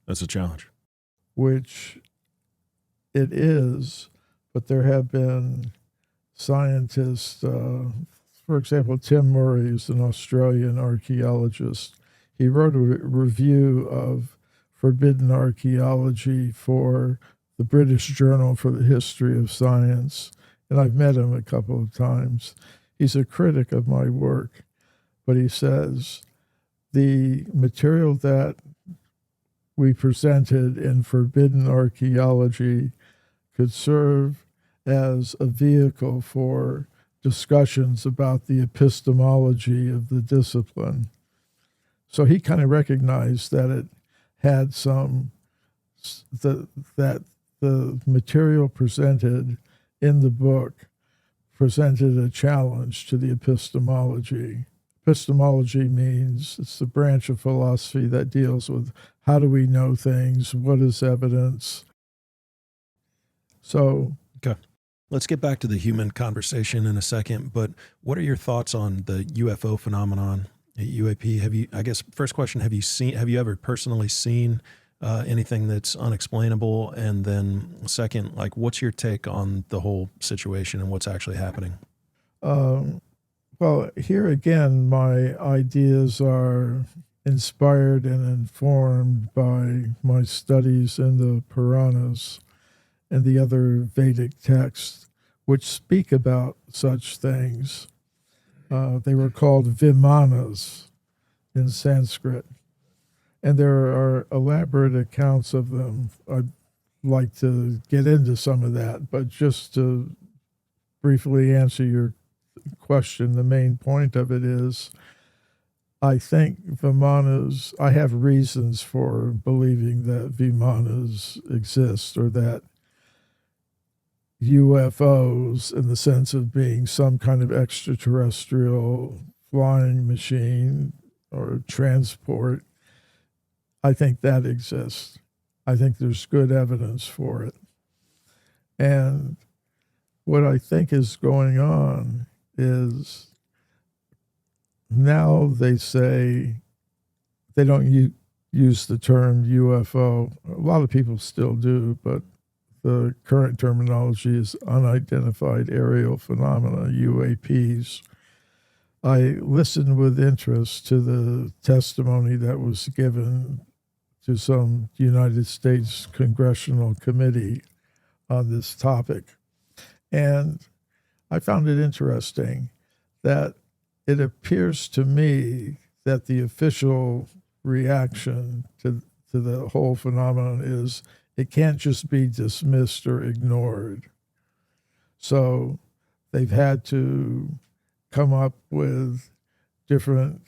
That's a challenge. Which it is, but there have been scientists, for example, Tim Murray is an Australian archaeologist. He wrote a review of Forbidden Archeology for the British Journal for the History of Science, and I've met him a couple of times. He's a critic of my work, but he says the material that we presented in Forbidden Archeology could serve as a vehicle for discussions about the epistemology of the discipline. So he kind of recognized that it had that the material presented in the book presented a challenge to the epistemology. Epistemology means it's the branch of philosophy that deals with how do we know things, what is evidence. So, okay. Let's get back to the human conversation in a second, but what are your thoughts on the UFO phenomenon, UAP? I guess first question, have you ever personally seen anything that's unexplainable? And then second, like, what's your take on the whole situation and what's actually happening? Well, here again, my ideas are inspired and informed by my studies in the Puranas and the other Vedic texts, which speak about such things. They were called Vimanas in Sanskrit, and there are elaborate accounts of them. I'd like to get into some of that, but just to briefly answer your question, the main point of it is, I think Vimanas, I have reasons for believing that Vimanas exist, or that UFOs, in the sense of being some kind of extraterrestrial flying machine or transport, I think that exists. I think there's good evidence for it. And what I think is going on is, now they say they don't use the term UFO. A lot of people still do, but the current terminology is unidentified aerial phenomena, UAPs. I listened with interest to the testimony that was given to some United States congressional committee on this topic. And I found it interesting that it appears to me that the official reaction to the whole phenomenon is it can't just be dismissed or ignored. So they've had to come up with different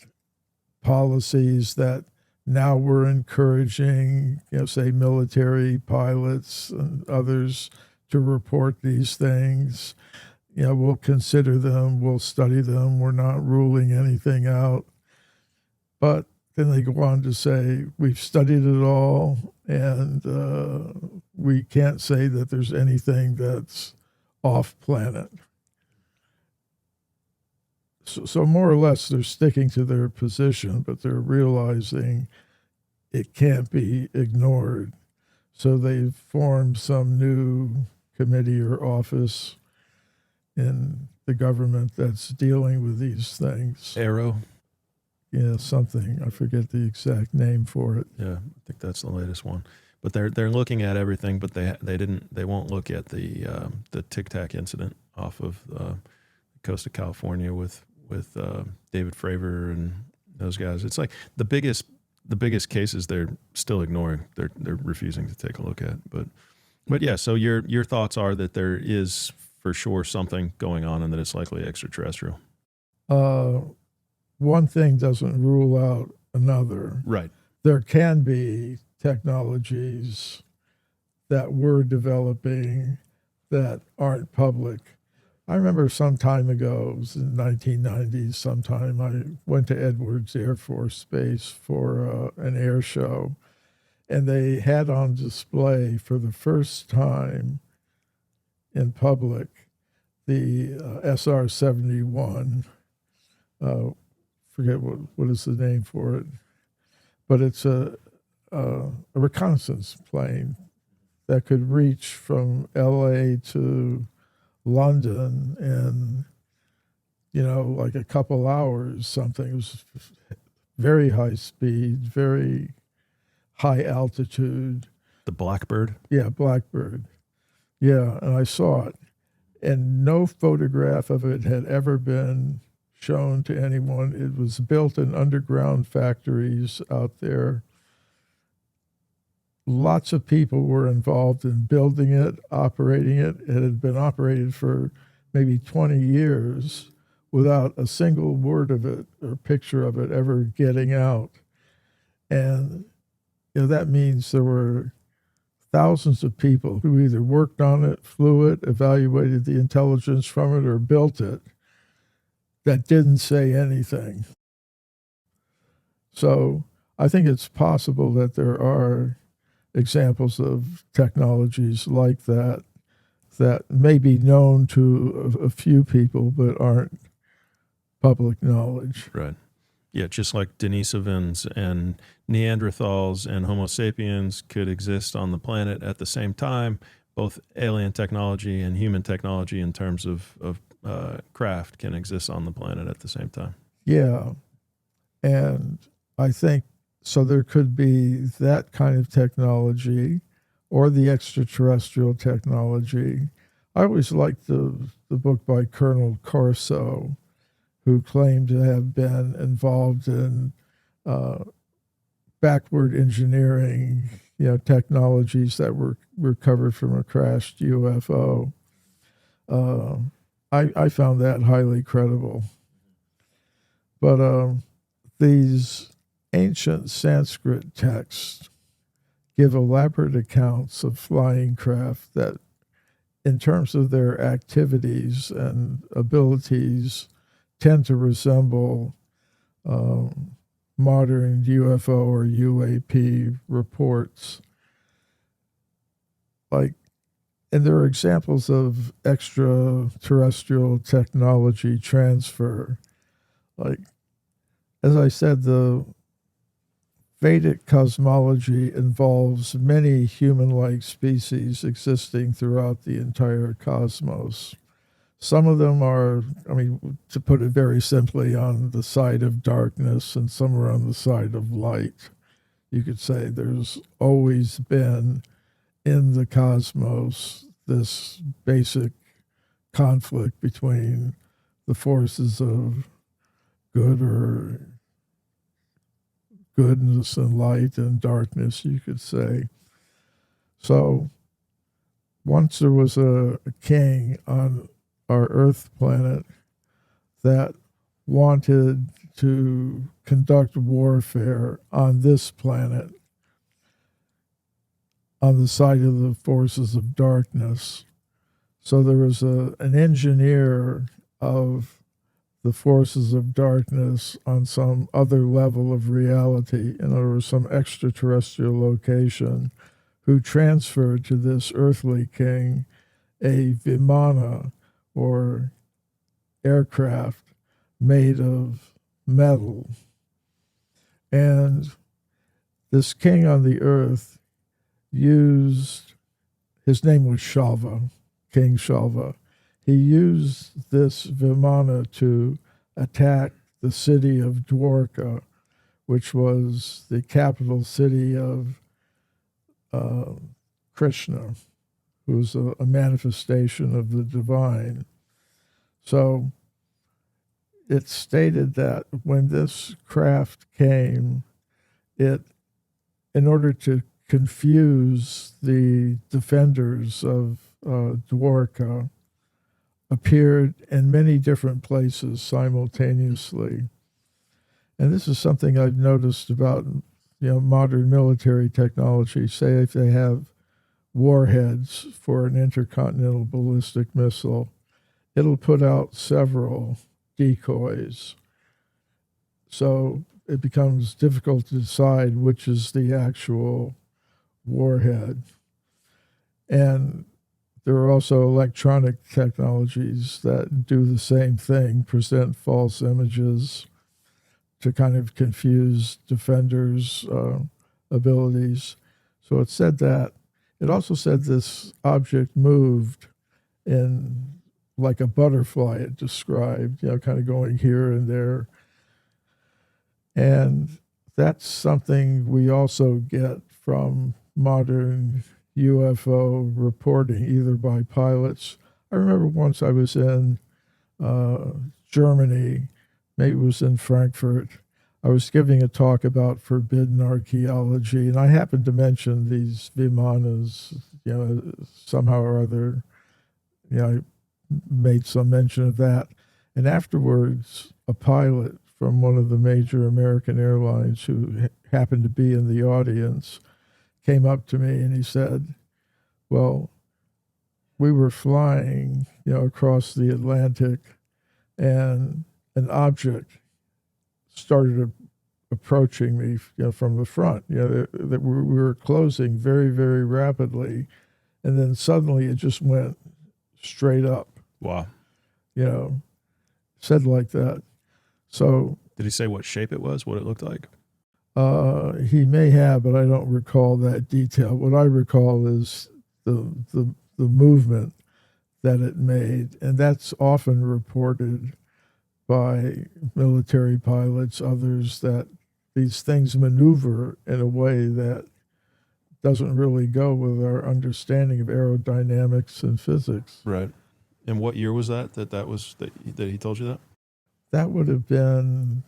policies that now we're encouraging, say military pilots and others to report these things. We'll consider them, we'll study them, we're not ruling anything out. But then they go on to say, we've studied it all, and we can't say that there's anything that's off planet. So more or less, they're sticking to their position, but they're realizing it can't be ignored. So they've formed some new committee or office in the government that's dealing with these things. Arrow? Yeah, something. I forget the exact name for it. Yeah, I think that's the latest one. But they're looking at everything, but they won't look at the Tic Tac incident off of the coast of California with David Fravor and those guys. It's like the biggest cases they're still ignoring. They're refusing to take a look at. But yeah. So your thoughts are that there is for sure something going on and that it's likely extraterrestrial. One thing doesn't rule out another. Right. There can be technologies that we're developing that aren't public. I remember some time ago, it was in the 1990s sometime, I went to Edwards Air Force Base for an air show, and they had on display for the first time in public the SR-71. Forget what is the name for it, but it's a reconnaissance plane that could reach from LA to London in, like a couple hours, something. It was very high speed, very high altitude. The Blackbird? Yeah, Blackbird. Yeah, and I saw it. And no photograph of it had ever been shown to anyone. It was built in underground factories out there. Lots of people were involved in building it, operating it. It had been operated for maybe 20 years without a single word of it or picture of it ever getting out. And that means there were thousands of people who either worked on it, flew it, evaluated the intelligence from it, or built it that didn't say anything. So I think it's possible that there are examples of technologies like that that may be known to a few people but aren't public knowledge. Right. Yeah, just like Denisovans and Neanderthals and Homo sapiens could exist on the planet at the same time, both alien technology and human technology in terms of craft can exist on the planet at the same time. Yeah. And I think so there could be that kind of technology or the extraterrestrial technology. I always liked the book by Colonel Corso, who claimed to have been involved in backward engineering, technologies that were recovered from a crashed UFO. I found that highly credible. But these ancient Sanskrit texts give elaborate accounts of flying craft that, in terms of their activities and abilities, tend to resemble modern UFO or UAP reports. And there are examples of extraterrestrial technology transfer. As I said, the Vedic cosmology involves many human-like species existing throughout the entire cosmos. Some of them are, to put it very simply, on the side of darkness, and some are on the side of light. You could say there's always been in the cosmos this basic conflict between the forces of goodness and light and darkness, you could say. So once there was a king on our Earth planet that wanted to conduct warfare on this planet on the side of the forces of darkness. So there was an engineer of the forces of darkness on some other level of reality, in other words, some extraterrestrial location, who transferred to this earthly king a Vimana, or aircraft made of metal. And this king on the earth used, his name was Shalva, King Shalva. He used this Vimana to attack the city of Dwarka, which was the capital city of Krishna, who was a manifestation of the divine. So it's stated that when this craft came, in order to confuse the defenders of Dwarka, appeared in many different places simultaneously. And this is something I've noticed about modern military technology. Say if they have warheads for an intercontinental ballistic missile, it'll put out several decoys. So it becomes difficult to decide which is the actual warhead. And there are also electronic technologies that do the same thing, present false images to kind of confuse defenders' abilities. So it said that. It also said this object moved in like a butterfly, it described, kind of going here and there. And that's something we also get from modern UFO reporting, either by pilots. I remember once I was in Germany, maybe it was in Frankfurt. I was giving a talk about forbidden archaeology, and I happened to mention these Vimanas, somehow or other. I made some mention of that. And afterwards, a pilot from one of the major American airlines who happened to be in the audience came up to me and he said, Well, we were flying, across the Atlantic, and an object started approaching me, from the front. That we were closing very, very rapidly, and then suddenly it just went straight up. Wow. Said like that. So Did he say what shape it was, what it looked like? he may have, but I don't recall that detail. What I recall is the movement that it made, and that's often reported by military pilots, others, that these things maneuver in a way that doesn't really go with our understanding of aerodynamics and physics. Right. And what year was that he told you that? That would have been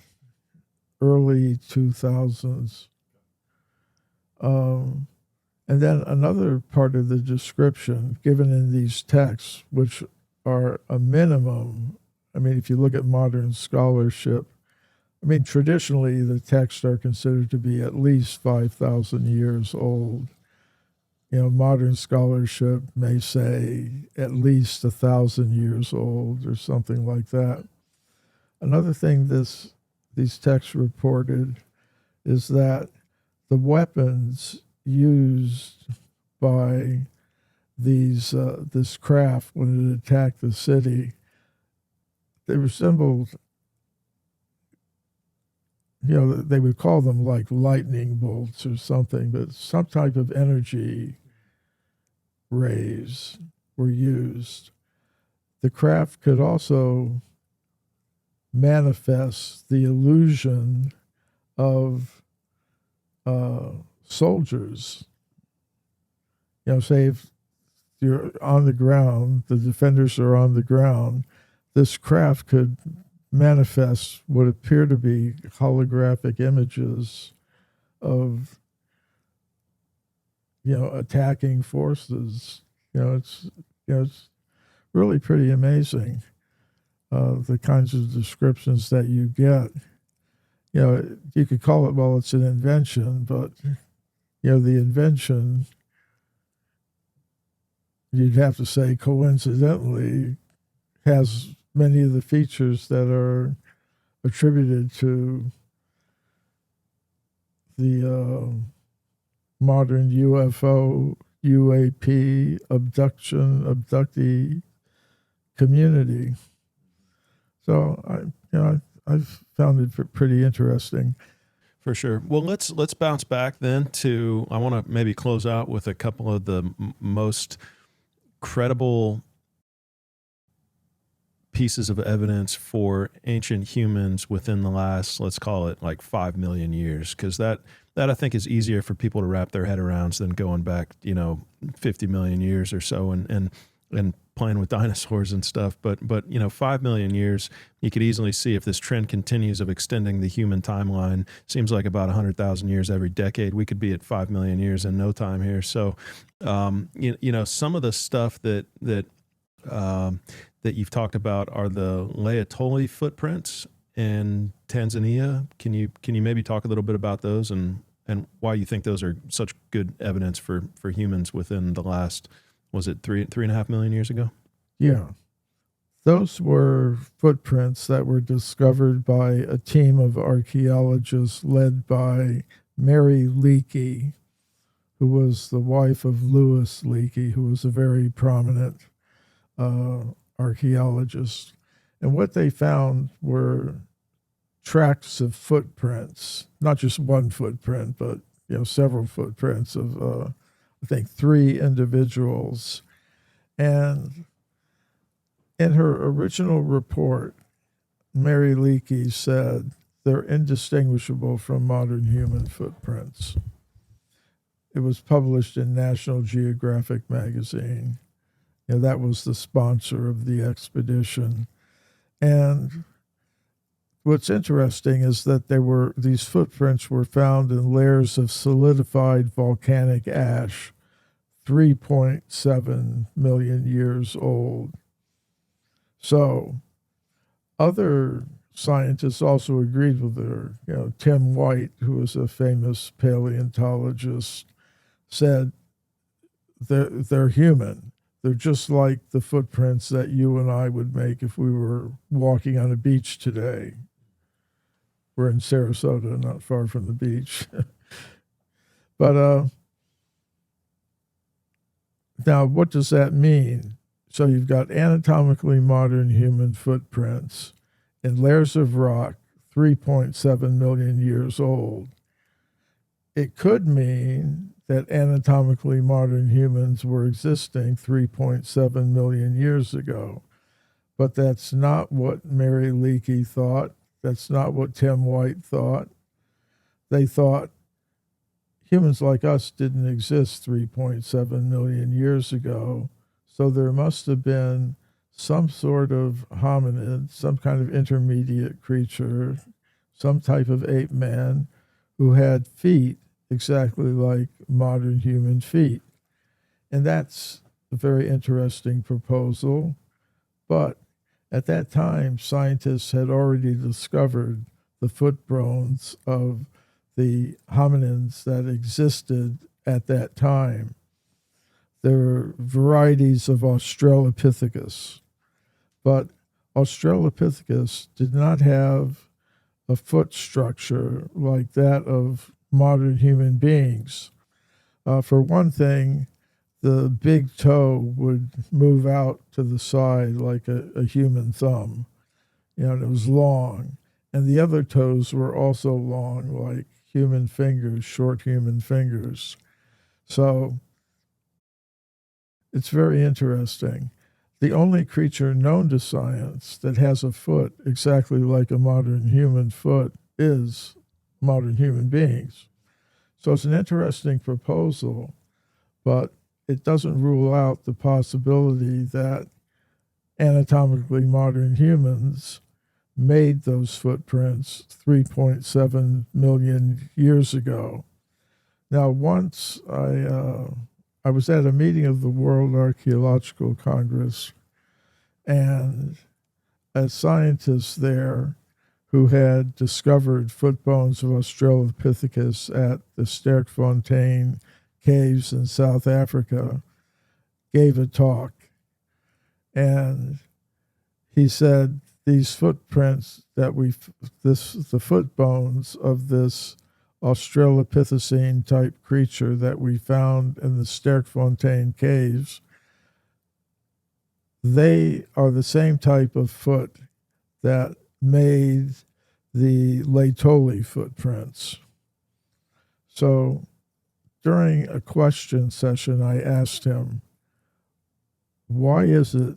early 2000s. And then another part of the description given in these texts, which are a minimum, if you look at modern scholarship, traditionally the texts are considered to be at least 5,000 years old. Modern scholarship may say at least 1,000 years old or something like that. Another thing these texts reported is that the weapons used by this craft when it attacked the city, they resembled, they would call them like lightning bolts or something, but some type of energy rays were used. The craft could also manifest the illusion of soldiers. Say if you're on the ground, the defenders are on the ground, this craft could manifest what appear to be holographic images of, attacking forces. It's really pretty amazing, the kinds of descriptions that you get. You could call it, well, it's an invention, but, the invention, you'd have to say coincidentally, has many of the features that are attributed to the modern UFO UAP abductee community. So I've found it pretty interesting. For sure. Well, let's bounce back then to, I want to maybe close out with a couple of the most credible pieces of evidence for ancient humans within the last, let's call it like 5 million years, because that I think is easier for people to wrap their head around than going back 50 million years or so and playing with dinosaurs and stuff. But 5 million years, you could easily see if this trend continues of extending the human timeline. Seems like about 100,000 years every decade. We could be at 5 million years in no time here. So some of the stuff that you've talked about are the Laetoli footprints in Tanzania. Can you maybe talk a little bit about those and why you think those are such good evidence for humans within the last, was it 3.5 million years ago? Yeah. Those were footprints that were discovered by a team of archaeologists led by Mary Leakey, who was the wife of Louis Leakey, who was a very prominent archaeologist. And what they found were tracks of footprints, not just one footprint, but several footprints of I think 3 individuals. And in her original report, Mary Leakey said they're indistinguishable from modern human footprints. It was published in National Geographic magazine. That was the sponsor of the expedition. And what's interesting is that these footprints were found in layers of solidified volcanic ash, 3.7 million years old. So other scientists also agreed with her. Tim White, who was a famous paleontologist, said they're human. They're just like the footprints that you and I would make if we were walking on a beach today. We're in Sarasota, not far from the beach. But now, what does that mean? So you've got anatomically modern human footprints in layers of rock 3.7 million years old. It could mean that anatomically modern humans were existing 3.7 million years ago. But that's not what Mary Leakey thought. That's not what Tim White thought. They thought humans like us didn't exist 3.7 million years ago. So there must have been some sort of hominid, some kind of intermediate creature, some type of ape man who had feet exactly like modern human feet. And that's a very interesting proposal. But at that time, scientists had already discovered the foot bones of the hominins that existed at that time. There were varieties of Australopithecus, but Australopithecus did not have a foot structure like that of modern human beings. For one thing, the big toe would move out to the side like a human thumb, and it was long. And the other toes were also long, like human fingers, short human fingers. So it's very interesting. The only creature known to science that has a foot exactly like a modern human foot is modern human beings. So it's an interesting proposal, but it doesn't rule out the possibility that anatomically modern humans made those footprints 3.7 million years ago. Now, once I was at a meeting of the World Archaeological Congress, and a scientist there who had discovered foot bones of Australopithecus at the Sterkfontein caves in South Africa gave a talk. And he said these footprints that the foot bones of this Australopithecine type creature that we found in the Sterkfontein caves, they are the same type of foot that made the Laetoli footprints. So during a question session, I asked him, why is it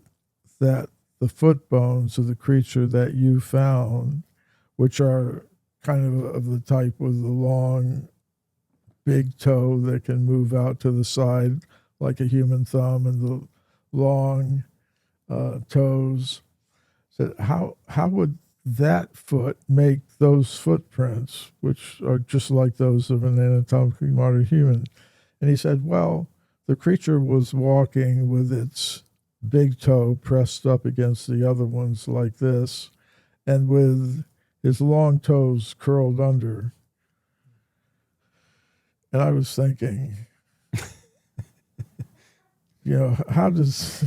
that the foot bones of the creature that you found, which are kind of the type with the long, big toe that can move out to the side like a human thumb and the long toes, said, how would that foot make those footprints, which are just like those of an anatomically modern human? And he said, well, the creature was walking with its big toe pressed up against the other ones like this, and with his long toes curled under. And I was thinking, how does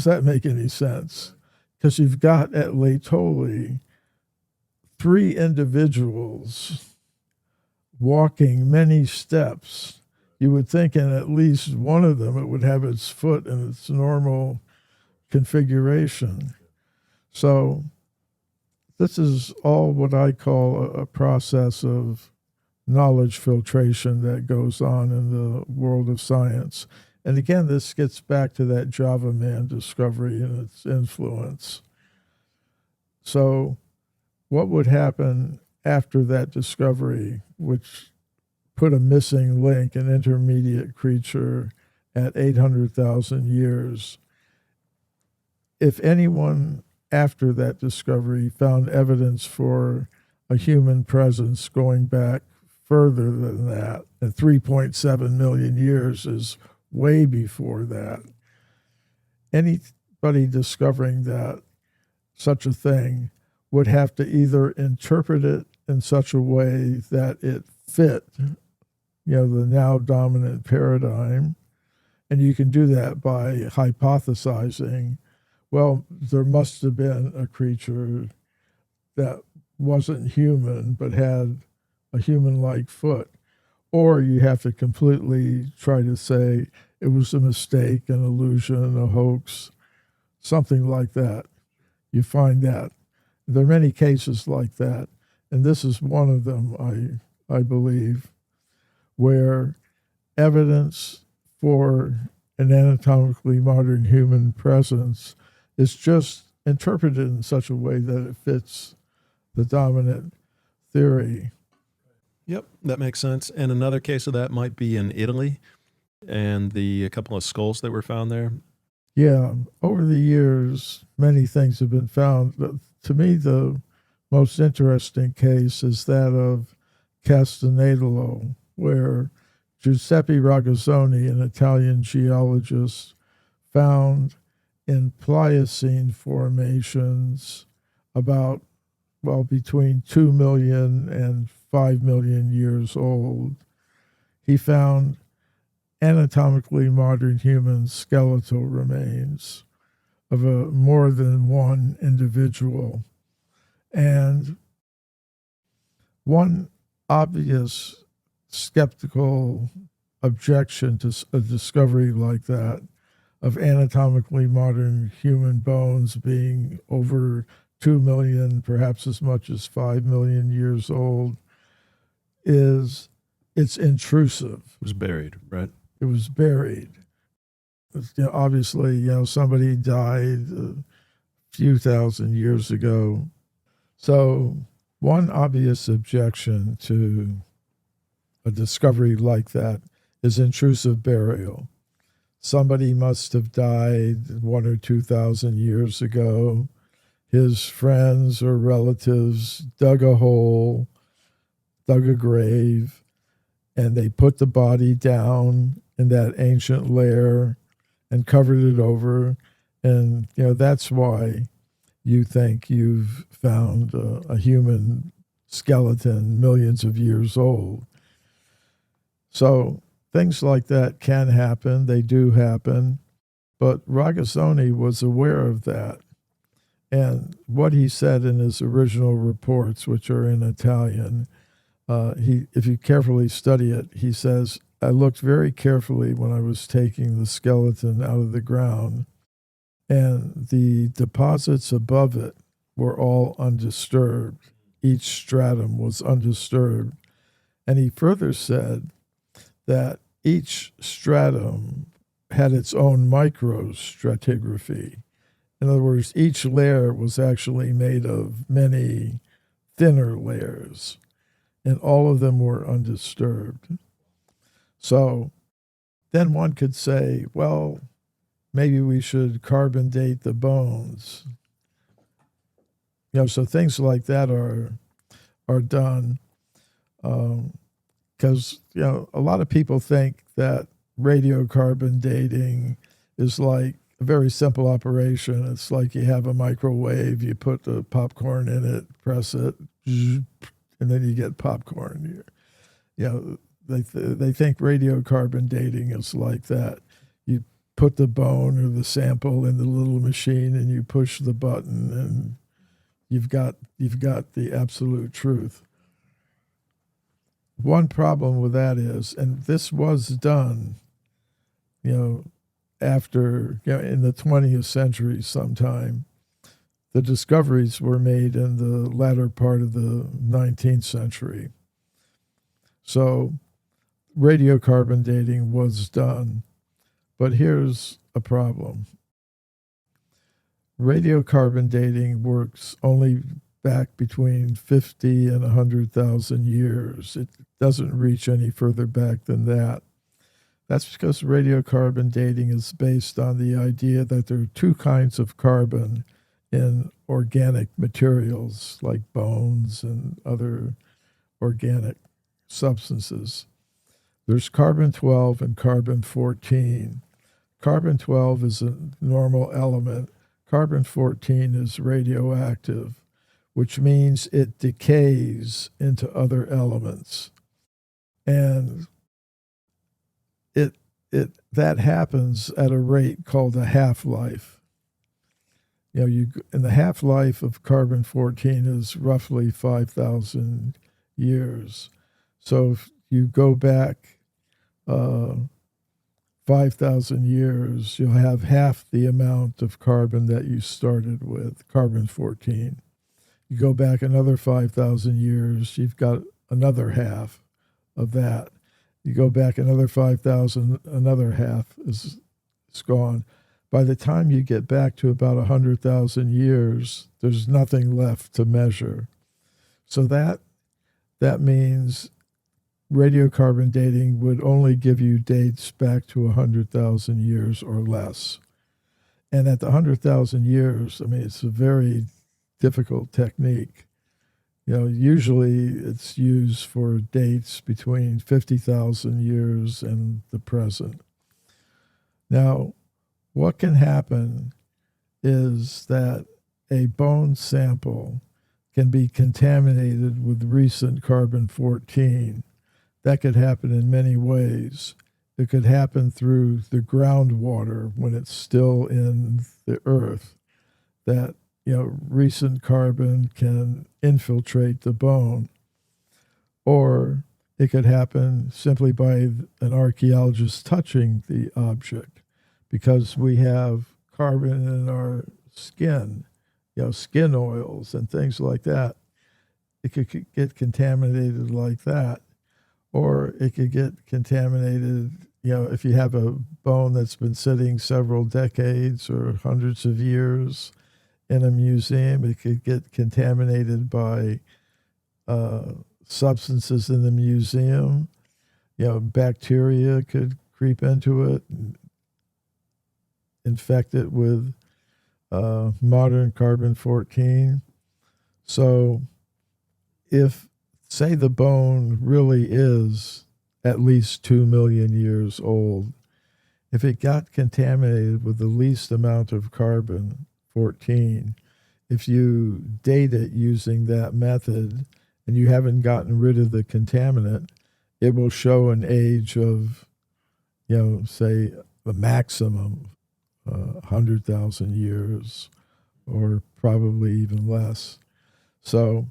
that make any sense? Because you've got at Laetoli 3 individuals walking many steps. You would think in at least one of them it would have its foot in its normal configuration. So this is all what I call a process of knowledge filtration that goes on in the world of science. And again, this gets back to that Java Man discovery and its influence. So what would happen after that discovery, which put a missing link, an intermediate creature, at 800,000 years? If anyone after that discovery found evidence for a human presence going back further than that, and 3.7 million years is way before that, anybody discovering that such a thing would have to either interpret it in such a way that it fit, the now dominant paradigm, And you can do that by hypothesizing, well, there must have been a creature that wasn't human but had a human-like foot. Or you have to completely try to say it was a mistake, an illusion, a hoax, something like that. You find that. There are many cases like that, and this is one of them, I believe, where evidence for an anatomically modern human presence is just interpreted in such a way that it fits the dominant theory. Yep, that makes sense. And another case of that might be in Italy and a couple of skulls that were found there. Yeah, over the years, many things have been found. But to me, the most interesting case is that of Castanedolo, where Giuseppe Ragazzoni, an Italian geologist, found in Pliocene formations about, well, between 2 million and 5 million years old. He found anatomically modern human skeletal remains of more than one individual. And one obvious skeptical objection to a discovery like that of anatomically modern human bones being over 2 million, perhaps as much as 5 million years old, is it's intrusive. It was buried, right? It was buried. Obviously, somebody died a few thousand years ago. So one obvious objection to a discovery like that is intrusive burial. Somebody must have died 1,000 or 2,000 years ago. His friends or relatives dug a hole, dug a grave, and they put the body down in that ancient layer and covered it over. And, that's why you think you've found a human skeleton millions of years old. So things like that can happen. They do happen. But Ragazzoni was aware of that. And what he said in his original reports, which are in Italian, if you carefully study it, he says, I looked very carefully when I was taking the skeleton out of the ground, and the deposits above it were all undisturbed. Each stratum was undisturbed. And he further said that each stratum had its own microstratigraphy. In other words, each layer was actually made of many thinner layers, and all of them were undisturbed. So then one could say, well, maybe we should carbon date the bones. So things like that are done because, a lot of people think that radiocarbon dating is like a very simple operation. It's like you have a microwave, you put the popcorn in it, press it, and then you get popcorn. They think radiocarbon dating is like that. You put the bone or the sample in the little machine and you push the button and you've got the absolute truth. One problem with that is, and this was done, after, in the 20th century sometime, the discoveries were made in the latter part of the 19th century. So radiocarbon dating was done. But here's a problem. Radiocarbon dating works only back between 50 and 100,000 years. It doesn't reach any further back than that. That's because radiocarbon dating is based on the idea that there are two kinds of carbon in organic materials like bones and other organic substances. There's carbon-12 and carbon-14. Carbon-12 is a normal element. Carbon-14 is radioactive, which means it decays into other elements. And it that happens at a rate called a half-life. And the half-life of carbon-14 is roughly 5,000 years. So if you go back 5,000 years, you'll have half the amount of carbon that you started with, carbon-14. You go back another 5,000 years, you've got another half of that. You go back another 5,000, another half is gone. By the time you get back to about 100,000 years, there's nothing left to measure. So that means radiocarbon dating would only give you dates back to 100,000 years or less. And at the 100,000 years, I mean, it's a very difficult technique. Usually it's used for dates between 50,000 years and the present. Now, what can happen is that a bone sample can be contaminated with recent carbon-14. That could happen in many ways. It could happen through the groundwater when it's still in the earth, that recent carbon can infiltrate the bone. Or it could happen simply by an archaeologist touching the object, because we have carbon in our skin, skin oils and things like that. It could get contaminated like that. Or it could get contaminated, if you have a bone that's been sitting several decades or hundreds of years in a museum, it could get contaminated by substances in the museum. Bacteria could creep into it and infect it with modern carbon-14. So if, say, the bone really is at least 2 million years old, if it got contaminated with the least amount of carbon-14, if you date it using that method and you haven't gotten rid of the contaminant, it will show an age of, say, the maximum 100,000 years, or probably even less. So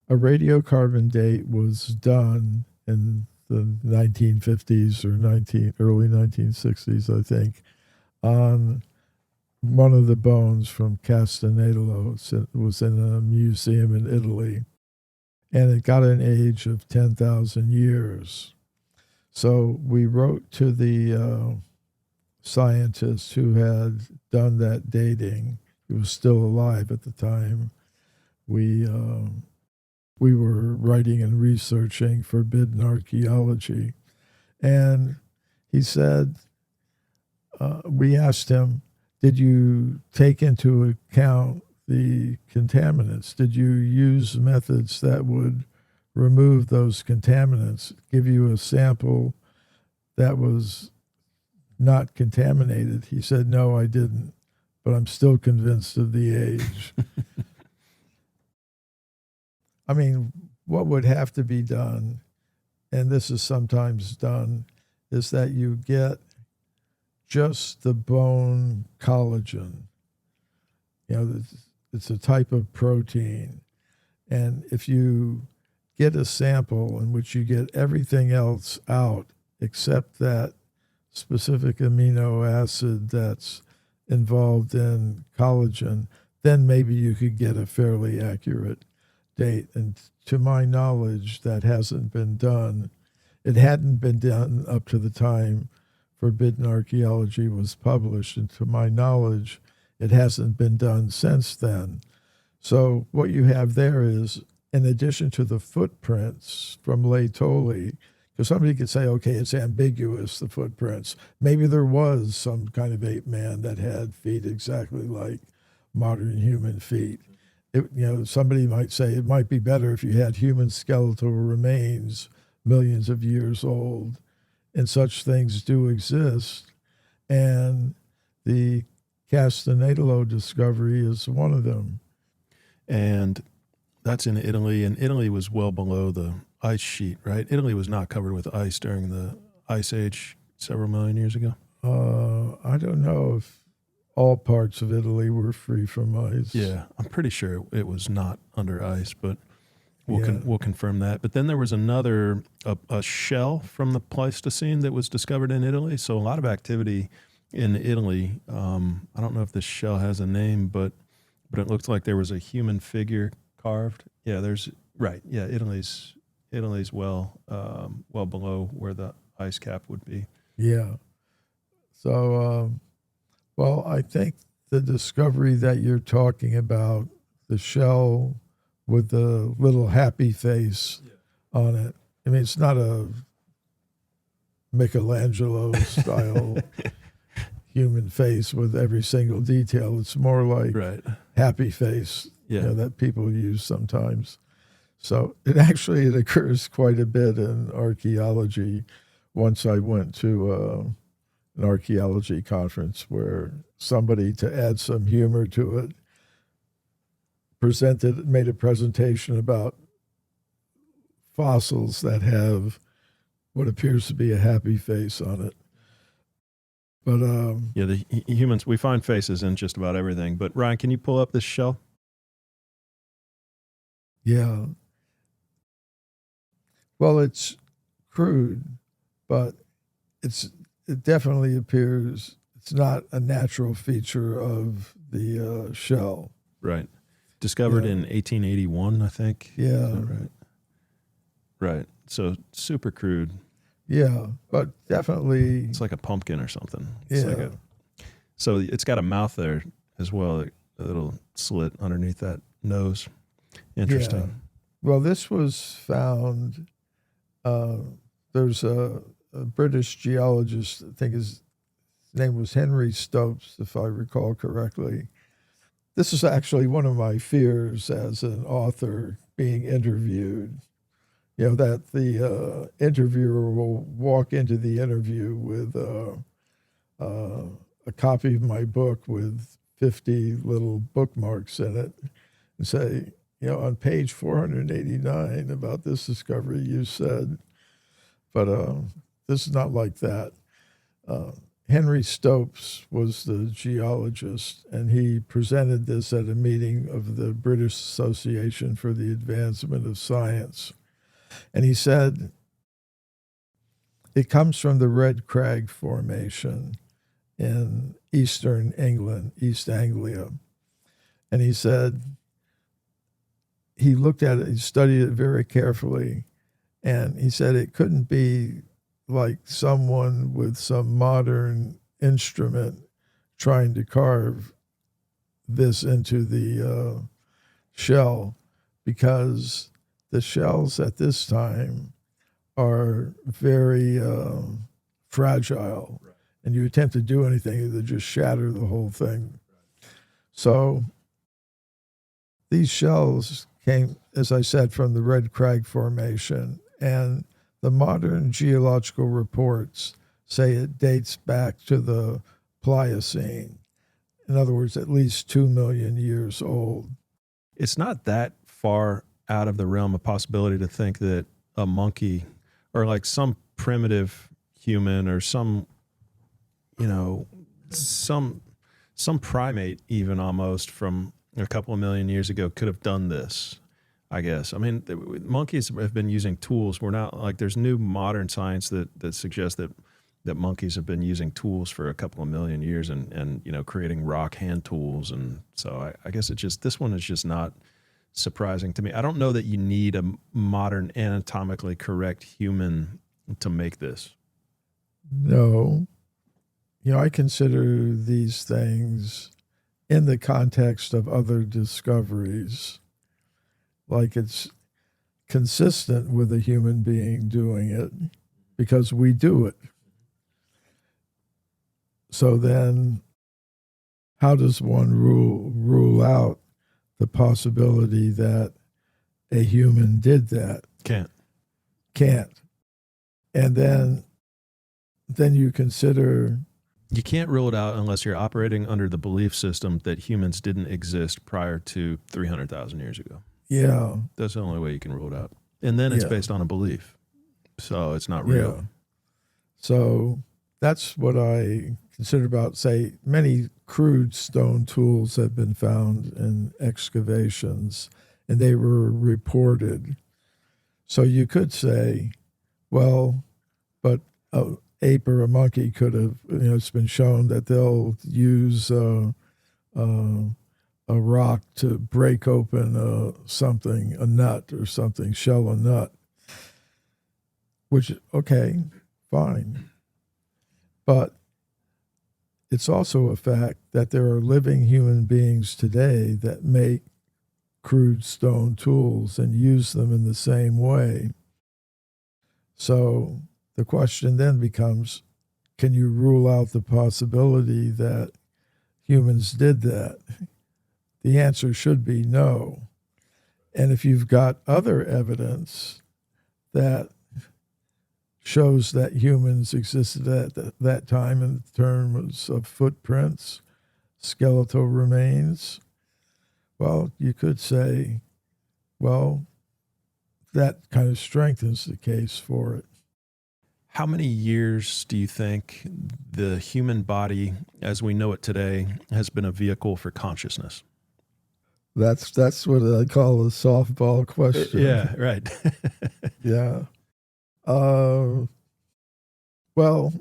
a radiocarbon date was done in the 1950s or early 1960s, I think, on one of the bones from Castanedolo. It was in a museum in Italy, and it got an age of 10,000 years. So we wrote to the scientist who had done that dating. He was still alive at the time. We were writing and researching Forbidden Archeology. And he said, we asked him, did you take into account the contaminants? Did you use methods that would remove those contaminants, give you a sample that was not contaminated? He said, no, I didn't, but I'm still convinced of the age. I mean, what would have to be done, and this is sometimes done, is that you get just the bone collagen. It's a type of protein. And if you get a sample in which you get everything else out except that specific amino acid that's involved in collagen, then maybe you could get a fairly accurate date. And to my knowledge, that hasn't been done. It hadn't been done up to the time Forbidden Archeology was published, and to my knowledge, it hasn't been done since then. So what you have there is, in addition to the footprints from Laetoli, because somebody could say, okay, it's ambiguous, the footprints. Maybe there was some kind of ape man that had feet exactly like modern human feet. Somebody might say it might be better if you had human skeletal remains millions of years old, and such things do exist. And the Castanedolo discovery is one of them. And that's in Italy, and Italy was well below the ice sheet, right? Italy was not covered with ice during the Ice Age several million years ago? I don't know if all parts of Italy were free from ice. Yeah, I'm pretty sure it was not under ice, but Yeah. we'll confirm that. But then there was another a shell from the Pleistocene that was discovered in Italy. So a lot of activity in Italy. I don't know if this shell has a name, but it looks like there was a human figure carved. Yeah, there's right. Yeah, Italy's well below where the ice cap would be. Yeah. So, well, I think the discovery that you're talking about, the shell with the little happy face on it. I mean, it's not a Michelangelo style human face with every single detail. It's more like Right. happy face, Yeah. that people use sometimes. So it occurs quite a bit in archaeology. Once I went to an archaeology conference where somebody, to add some humor to it, made a presentation about fossils that have what appears to be a happy face on it. But Yeah, the humans, we find faces in just about everything. But Ryan, can you pull up this shell? yeah, well, it's crude, but it definitely appears it's not a natural feature of the shell. Right. Discovered Yeah. in 1881, I think. Is Yeah, that right? Right. So super crude. yeah, but definitely, It's like a pumpkin or something. It's yeah, like so it's got a mouth there as well, a little slit underneath that nose. Interesting. yeah. Well, this was found. Uh, there's a British geologist. I think his name was Henry Stopes, if I recall correctly. This is actually one of my fears as an author being interviewed. That the interviewer will walk into the interview with a copy of my book with 50 little bookmarks in it and say, on page 489 about this discovery, you said, but this is not like that. Henry Stopes was the geologist, and he presented this at a meeting of the British Association for the Advancement of Science. And he said, it comes from the Red Crag Formation in eastern England, East Anglia. And he said, he looked at it, he studied it very carefully, and he said it couldn't be like someone with some modern instrument trying to carve this into the shell, because the shells at this time are very fragile, and you attempt to do anything, they just shatter the whole thing. So these shells came, as I said, from the Red Crag Formation, and the modern geological reports say it dates back to the Pliocene. In other words, at least 2 million years old. It's not that far out of the realm of possibility to think that a monkey or like some primitive human or some primate even almost from a couple of million years ago could have done this, I guess. I mean, monkeys have been using tools. We're not like there's new modern science that suggests that monkeys have been using tools for a couple of million years and creating rock hand tools. And so I guess this one is just not surprising to me. I don't know that you need a modern anatomically correct human to make this. No. I consider these things in the context of other discoveries, like it's consistent with a human being doing it because we do it. So then how does one rule out the possibility that a human did that? Can't. And then you consider... You can't rule it out unless you're operating under the belief system that humans didn't exist prior to 300,000 years ago. Yeah. That's the only way you can rule it out. And then it's based on a belief. So it's not real. Yeah. So That's what I consider about, say, many crude stone tools have been found in excavations, and they were reported. So you could say, well, but a ape or a monkey could have, it's been shown that they'll use a rock to break open something, a nut or something, shell a nut, which, okay, fine. But it's also a fact that there are living human beings today that make crude stone tools and use them in the same way. So the question then becomes, can you rule out the possibility that humans did that? The answer should be no. And if you've got other evidence that shows that humans existed at that time in terms of footprints, skeletal remains, well, you could say, well, that kind of strengthens the case for it. How many years do you think the human body, as we know it today, has been a vehicle for consciousness? That's what I call a softball question. Yeah, right. Yeah. Well,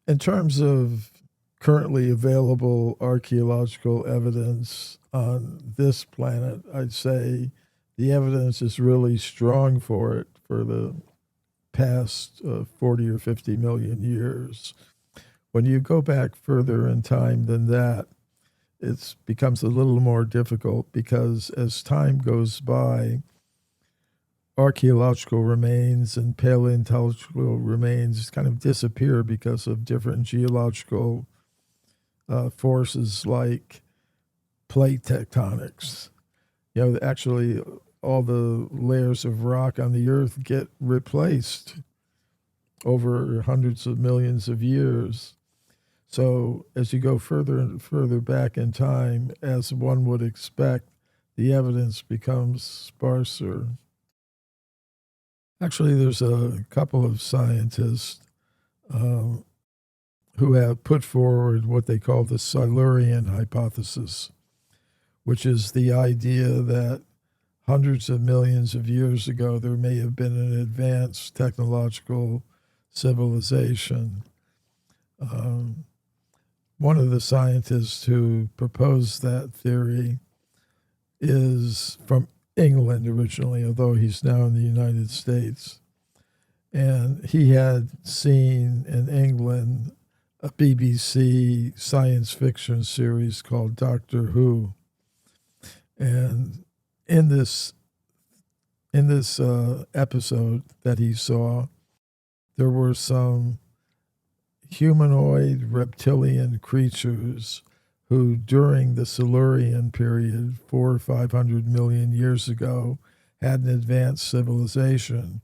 in terms of currently available archaeological evidence on this planet, I'd say the evidence is really strong for it for the past 40 or 50 million years. When you go back further in time than that, it becomes a little more difficult because as time goes by, archaeological remains and paleontological remains kind of disappear because of different geological forces like plate tectonics. Actually, all the layers of rock on the earth get replaced over hundreds of millions of years. So as you go further and further back in time, as one would expect, the evidence becomes sparser. Actually, there's a couple of scientists who have put forward what they call the Silurian hypothesis, which is the idea that hundreds of millions of years ago, there may have been an advanced technological civilization. One of the scientists who proposed that theory is from England originally, although he's now in the United States. And he had seen in England a BBC science fiction series called Doctor Who. And in this episode that he saw, there were some humanoid reptilian creatures who, during the Silurian period, 400 or 500 million years ago, had an advanced civilization,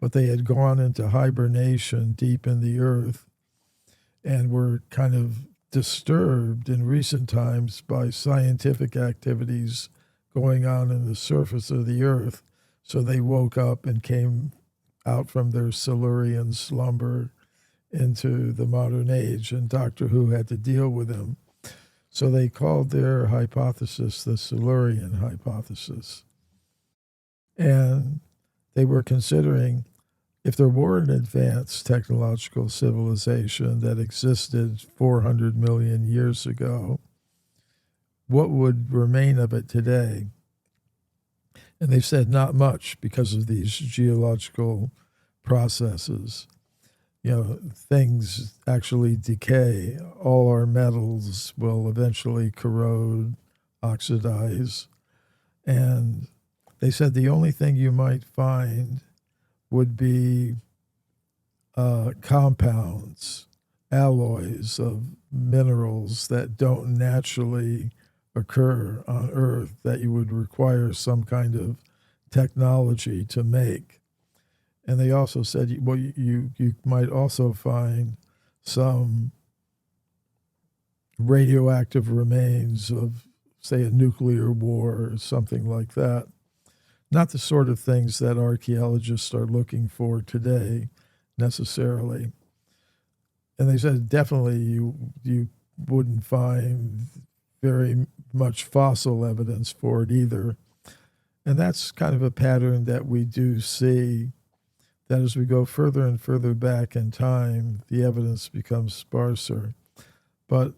but they had gone into hibernation deep in the earth and were kind of disturbed in recent times by scientific activities going on in the surface of the earth. So they woke up and came out from their Silurian slumber into the modern age, and Doctor Who had to deal with them. So they called their hypothesis the Silurian hypothesis. And they were considering if there were an advanced technological civilization that existed 400 million years ago, what would remain of it today? And they said not much because of these geological processes. Things actually decay. All our metals will eventually corrode, oxidize. And they said the only thing you might find would be compounds, alloys of minerals that don't naturally occur on Earth that you would require some kind of technology to make. And they also said, well, you might also find some radioactive remains of, say, a nuclear war or something like that. Not the sort of things that archaeologists are looking for today, necessarily. And they said definitely you wouldn't find very much fossil evidence for it either. And that's kind of a pattern that we do see, that as we go further and further back in time, the evidence becomes sparser. But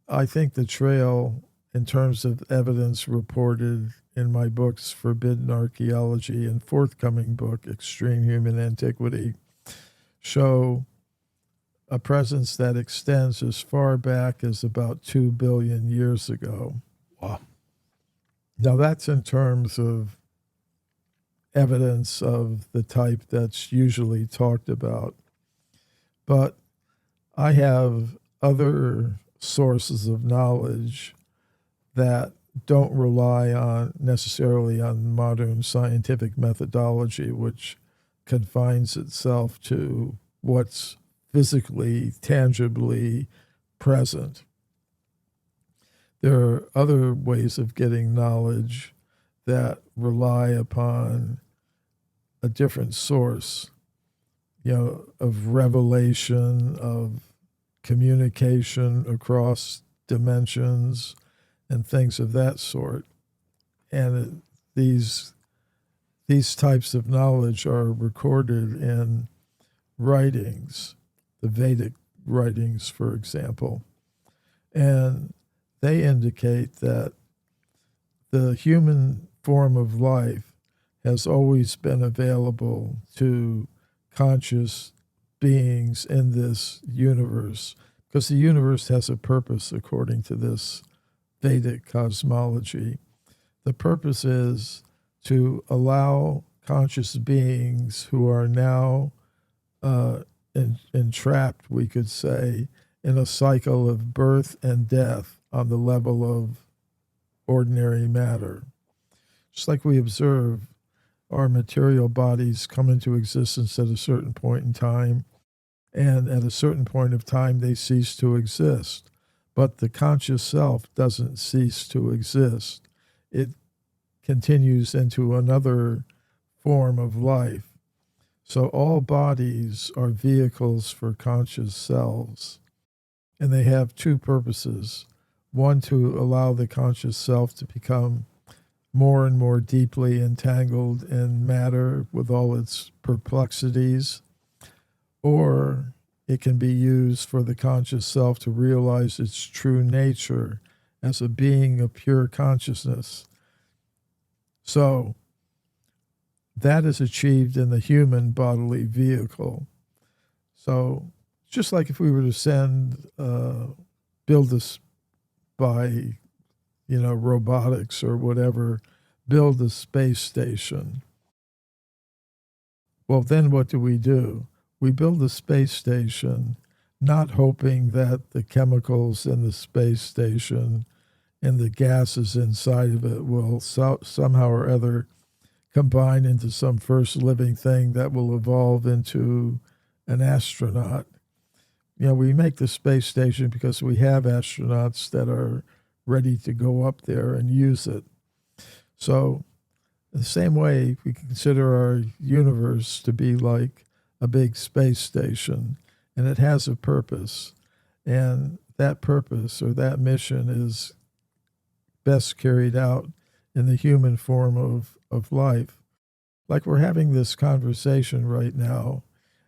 I think the trail, in terms of evidence reported in my books, Forbidden Archeology, and forthcoming book, Extreme Human Antiquity, show a presence that extends as far back as about 2 billion years ago. Wow. Now, that's in terms of evidence of the type that's usually talked about. But I have other sources of knowledge that don't rely on necessarily on modern scientific methodology, which confines itself to what's physically, tangibly present. There are other ways of getting knowledge that rely upon a different source, of revelation, of communication across dimensions, and things of that sort. And these types of knowledge are recorded in writings, the Vedic writings, for example. And they indicate that the human form of life has always been available to conscious beings in this universe, because the universe has a purpose according to this Vedic cosmology. The purpose is to allow conscious beings who are now entrapped, we could say, in a cycle of birth and death on the level of ordinary matter. Just like we observe our material bodies come into existence at a certain point in time, and at a certain point of time they cease to exist. But the conscious self doesn't cease to exist. It continues into another form of life. So all bodies are vehicles for conscious selves, and they have two purposes. One, to allow the conscious self to become more and more deeply entangled in matter with all its perplexities, or it can be used for the conscious self to realize its true nature as a being of pure consciousness. So that is achieved in the human bodily vehicle. So just like if we were to build this by, robotics or whatever, build a space station. Well, then what do? We build a space station not hoping that the chemicals in the space station and the gases inside of it will somehow or other combine into some first living thing that will evolve into an astronaut. We make the space station because we have astronauts that are ready to go up there and use it. So in the same way, we consider our universe to be like a big space station, and it has a purpose. And that purpose or that mission is best carried out in the human form of life. Like we're having this conversation right now,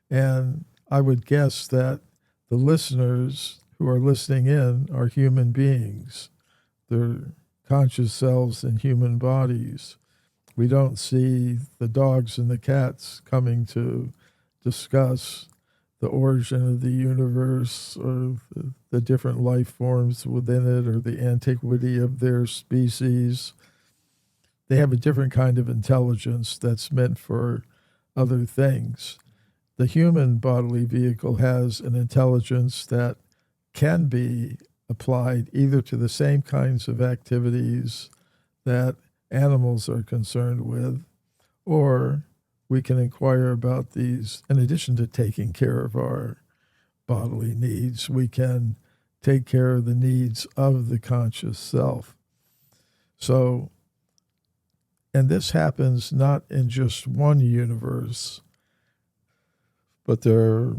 and I would guess that the listeners who are listening in are human beings. They're conscious selves in human bodies. We don't see the dogs and the cats coming to discuss the origin of the universe or the different life forms within it or the antiquity of their species. They have a different kind of intelligence that's meant for other things. The human bodily vehicle has an intelligence that can be applied either to the same kinds of activities that animals are concerned with, or we can inquire about these. In addition to taking care of our bodily needs, we can take care of the needs of the conscious self. So, and this happens not in just one universe, but there are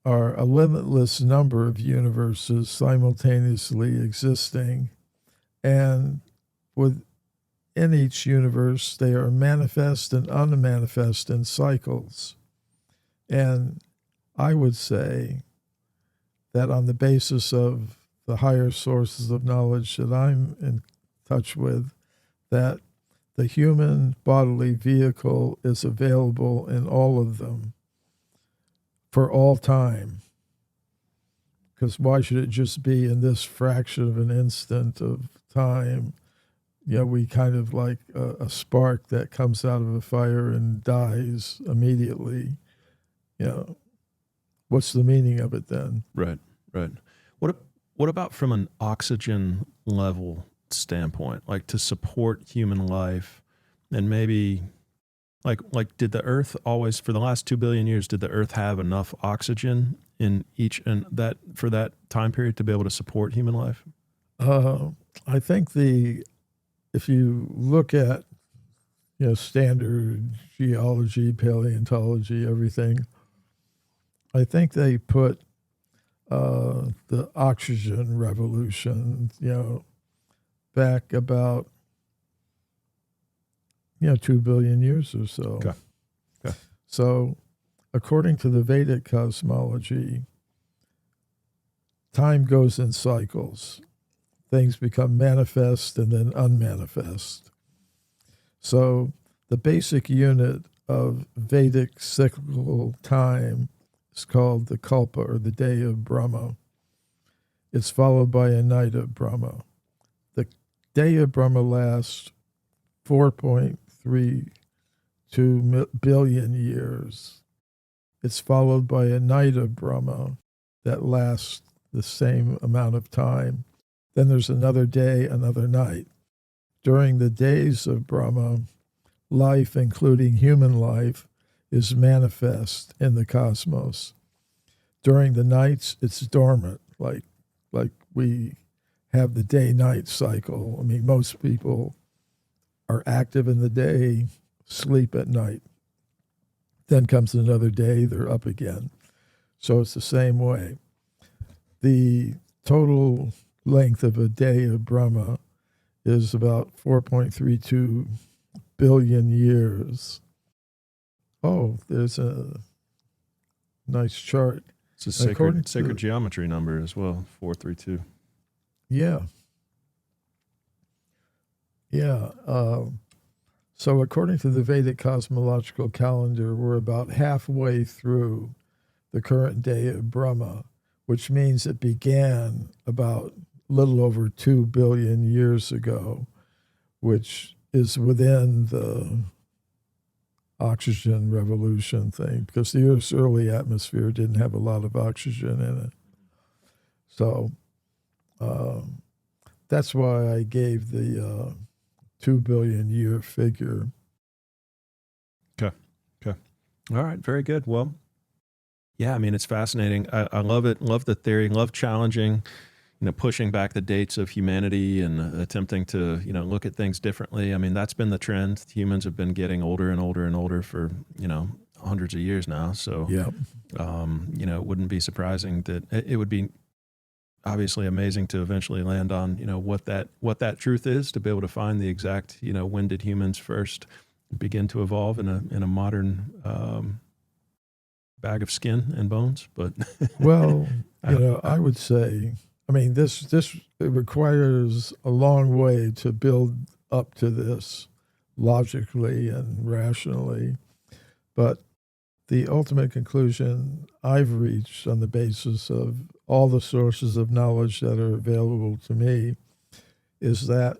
are a limitless number of universes simultaneously existing, and within each universe, they are manifest and unmanifest in cycles. And I would say that on the basis of the higher sources of knowledge that I'm in touch with, that the human bodily vehicle is available in all of them for all time. Because why should it just be in this fraction of an instant of time? We kind of like a spark that comes out of a fire and dies immediately. What's the meaning of it then? Right. What about from an oxygen level standpoint, like to support human life, and maybe like did the Earth always, for the last 2 billion years, did the Earth have enough oxygen in each and that for that time period to be able to support human life? I think if you look at standard geology, paleontology, everything, I think they put the oxygen revolution, back about 2 billion years or so. Okay. So, according to the Vedic cosmology, time goes in cycles. Things become manifest and then unmanifest. So, the basic unit of Vedic cyclical time is called the Kalpa, or the day of Brahma. It's followed by a night of Brahma. The day of Brahma lasts 4.32 billion years. It's followed by a night of Brahma that lasts the same amount of time. Then there's another day, another night. During the days of Brahma, life, including human life, is manifest in the cosmos. During the nights, it's dormant, like we have the day-night cycle. I mean, most people are active in the day, sleep at night. Then comes another day, they're up again. So it's the same way. The total length of a day of Brahma is about 4.32 billion years. Oh, there's a nice chart. It's a sacred geometry number as well, 432. Yeah. So according to the Vedic cosmological calendar, we're about halfway through the current day of Brahma, which means it began about a little over 2 billion years ago, which is within the oxygen revolution thing, because the Earth's early atmosphere didn't have a lot of oxygen in it. So that's why I gave the 2 billion year figure. Okay. All right. Very good. Well, yeah, I mean, it's fascinating. I love it. Love the theory. Love challenging, pushing back the dates of humanity and attempting to, look at things differently. I mean, that's been the trend. Humans have been getting older and older and older for, hundreds of years now. So, Yeah. It wouldn't be surprising that it would be obviously amazing to eventually land on, what that truth is, to be able to find the exact, when did humans first begin to evolve in a modern bag of skin and bones. But Well, I would say, I mean, this it requires a long way to build up to this logically and rationally, but the ultimate conclusion I've reached on the basis of all the sources of knowledge that are available to me is that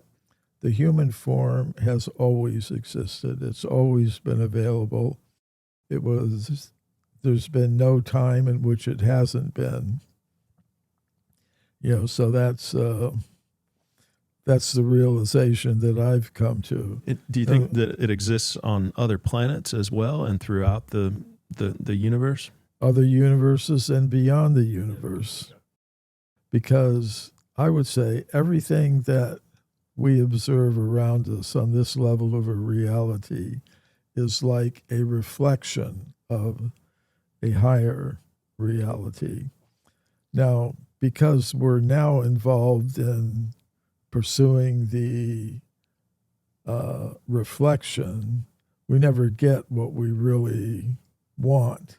the human form has always existed. It's always been available. There's been no time in which it hasn't been. So that's the realization that I've come to. Do you think that it exists on other planets as well and throughout the universe? Other universes and beyond the universe. Because I would say everything that we observe around us on this level of a reality is like a reflection of a higher reality. Now, because we're now involved in pursuing the reflection, we never get what we really want.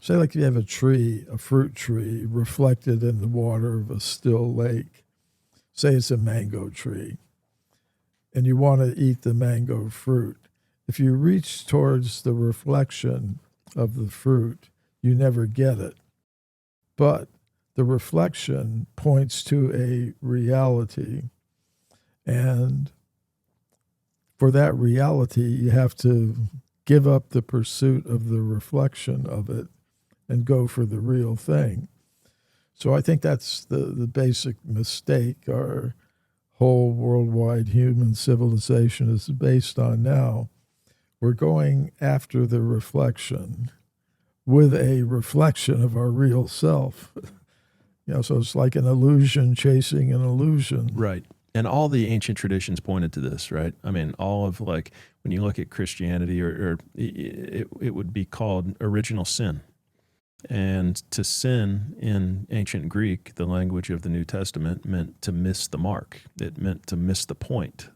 Say, like you have a tree, a fruit tree, reflected in the water of a still lake. Say it's a mango tree, and you want to eat the mango fruit. If you reach towards the reflection of the fruit, you never get it. But the reflection points to a reality. And for that reality, you have to give up the pursuit of the reflection of it and go for the real thing. So I think that's the basic mistake our whole worldwide human civilization is based on now. We're going after the reflection with a reflection of our real self. So it's like an illusion chasing an illusion. Right. And all the ancient traditions pointed to this, right? I mean, all of, like, when you look at Christianity, or it would be called original sin. And to sin in ancient Greek, the language of the New Testament, meant to miss the mark. It meant to miss the point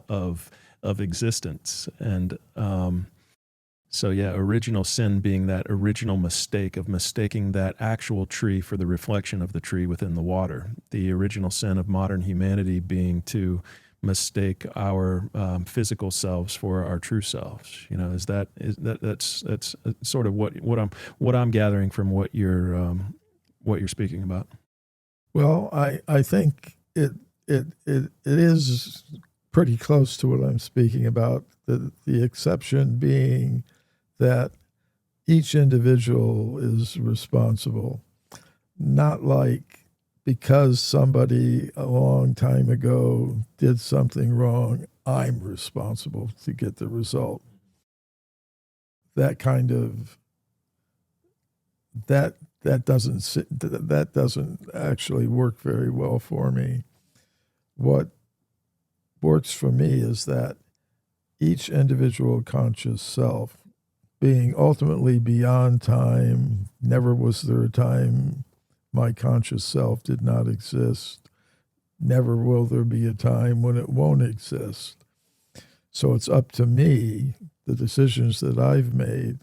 of existence. And so, yeah, original sin being that original mistake of mistaking that actual tree for the reflection of the tree within the water. The original sin of modern humanity being to mistake our physical selves for our true selves. That's sort of what I'm gathering from what you're speaking about. Well, I think it is pretty close to what I'm speaking about. The exception being that each individual is responsible, not like because somebody a long time ago did something wrong, I'm responsible to get the result. That kind of that doesn't actually work very well for me. What works for me is that each individual conscious self, being ultimately beyond time, never was there a time my conscious self did not exist. Never will there be a time when it won't exist. So it's up to me, the decisions that I've made.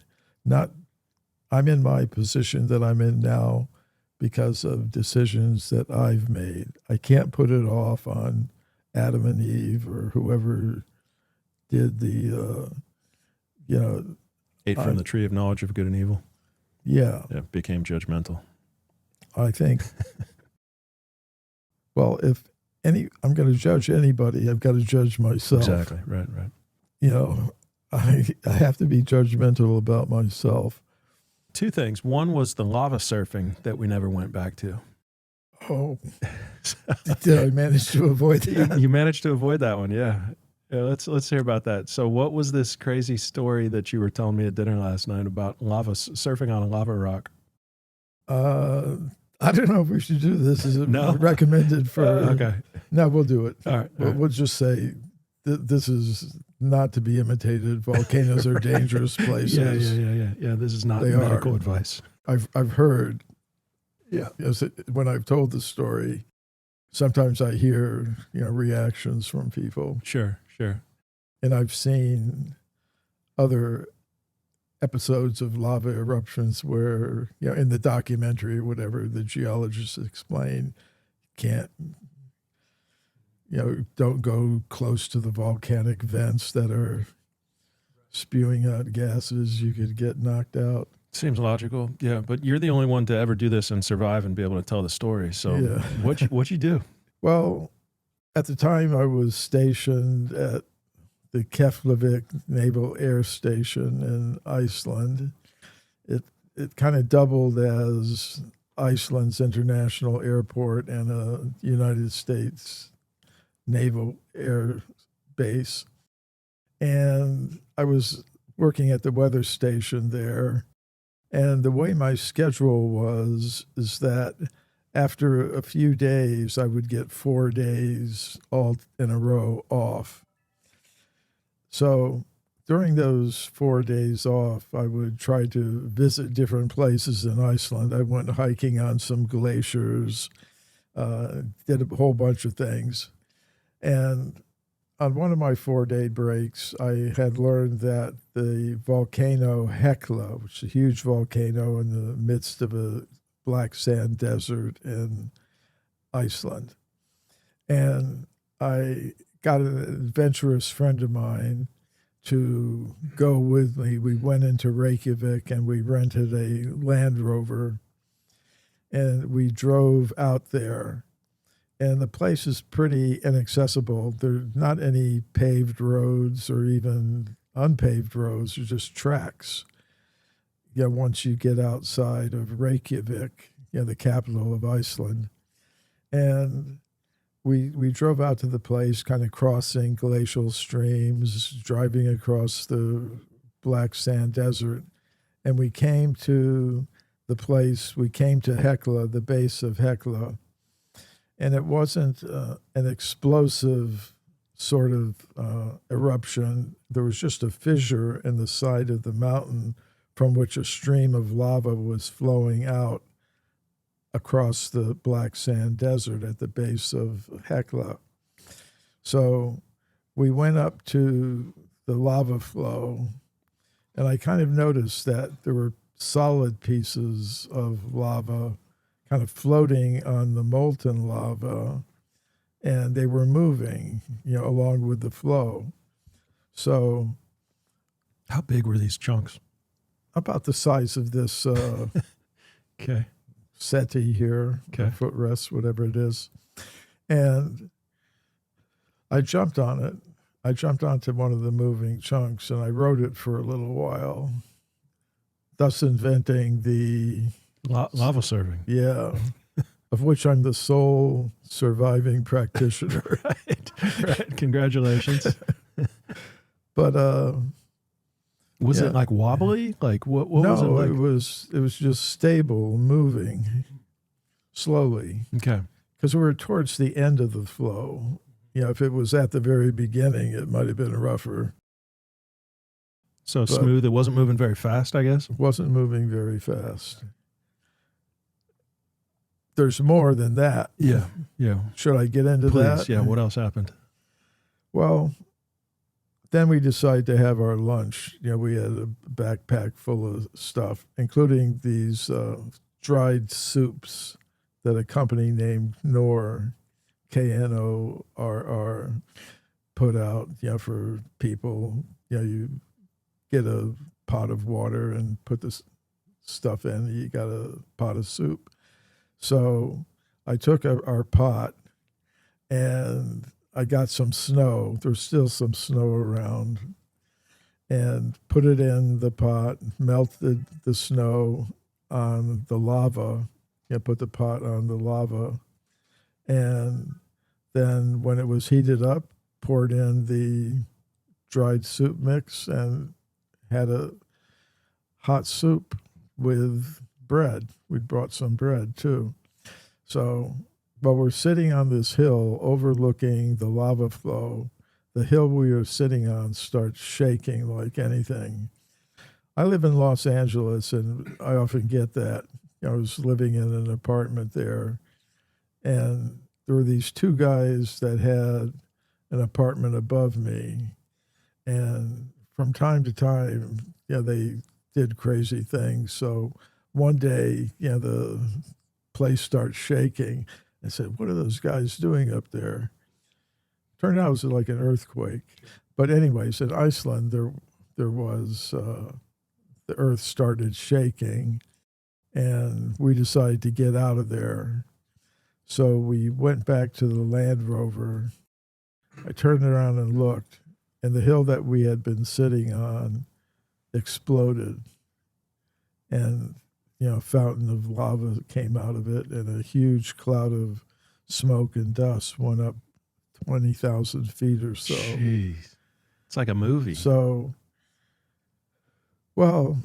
I'm in my position that I'm in now because of decisions that I've made. I can't put it off on Adam and Eve or whoever did ate from the tree of knowledge of good and evil. Yeah. Yeah, became judgmental. I think, well, I'm going to judge anybody, I've got to judge myself. Exactly. Right. I have to be judgmental about myself. Two things. One was the lava surfing that we never went back to. Oh, did I manage to avoid that? You managed to avoid that one, yeah. Let's hear about that. So what was this crazy story that you were telling me at dinner last night about surfing on a lava rock? I don't know if we should do this. Is it recommended for? Okay. No, we'll do it. All right. We'll just say this is not to be imitated. Volcanoes are dangerous places. Yeah. This is not medical advice. I've heard. Yeah. When I've told the story, sometimes I hear reactions from people. Sure. And I've seen other episodes of lava eruptions where, in the documentary or whatever, the geologists explain, don't go close to the volcanic vents that are spewing out gases. You could get knocked out. Seems logical. Yeah. But you're the only one to ever do this and survive and be able to tell the story. So what'd you do? Well, at the time I was stationed at the Keflavik Naval Air Station in Iceland. It kind of doubled as Iceland's international airport and a United States Naval Air Base. And I was working at the weather station there. And the way my schedule is that after a few days, I would get 4 days all in a row off. So during those 4 days off, I would try to visit different places in Iceland. I went hiking on some glaciers, did a whole bunch of things. And on one of my 4-day breaks, I had learned that the volcano Hekla, which is a huge volcano in the midst of a black sand desert in Iceland. And I got an adventurous friend of mine to go with me. We went into Reykjavik and we rented a Land Rover and we drove out there. And the place is pretty inaccessible. There's not any paved roads or even unpaved roads, they're just tracks. Once you get outside of Reykjavik, the capital of Iceland. And we drove out to the place, kind of crossing glacial streams, driving across the black sand desert. And we came to the place, we came to Hekla, the base of Hekla. And it wasn't an explosive sort of eruption. There was just a fissure in the side of the mountain from which a stream of lava was flowing out across the black sand desert at the base of Hekla. So we went up to the lava flow, and I kind of noticed that there were solid pieces of lava kind of floating on the molten lava, and they were moving, along with the flow. So how big were these chunks? About the size of this okay. settee here, okay. Footrest, whatever it is. And I jumped on it. I jumped onto one of the moving chunks, and I rode it for a little while, thus inventing the lava surfing. Yeah, of which I'm the sole surviving practitioner. Right. Congratulations. But was it like wobbly? Like what was it like? it was just stable, moving slowly. Okay. Because we were towards the end of the flow. If it was at the very beginning, it might have been rougher. So smooth. It wasn't moving very fast, I guess. It wasn't moving very fast. There's more than that. Yeah. Should I get into Please, that? Yeah. What else happened? Well, then we decided to have our lunch. We had a backpack full of stuff, including these dried soups that a company named Knorr, Knorr, put out, for people. You get a pot of water and put this stuff in. You got a pot of soup. So I took our pot and I got some snow. There's still some snow around, and put it in the pot, melted the snow on the lava. Put the pot on the lava. And then when it was heated up, poured in the dried soup mix and had a hot soup with bread. We'd brought some bread too. So while we're sitting on this hill overlooking the lava flow, the hill we were sitting on starts shaking like anything. I live in Los Angeles, and I often get that. I was living in an apartment there, and there were these two guys that had an apartment above me, and from time to time, they did crazy things. So one day, the place starts shaking. I said, "What are those guys doing up there?" Turned out it was like an earthquake. But anyways, in Iceland, there was the earth started shaking, and we decided to get out of there. So we went back to the Land Rover. I turned around and looked, and the hill that we had been sitting on exploded, and a fountain of lava came out of it, and a huge cloud of smoke and dust went up 20,000 feet or so. Jeez. It's like a movie. So, well,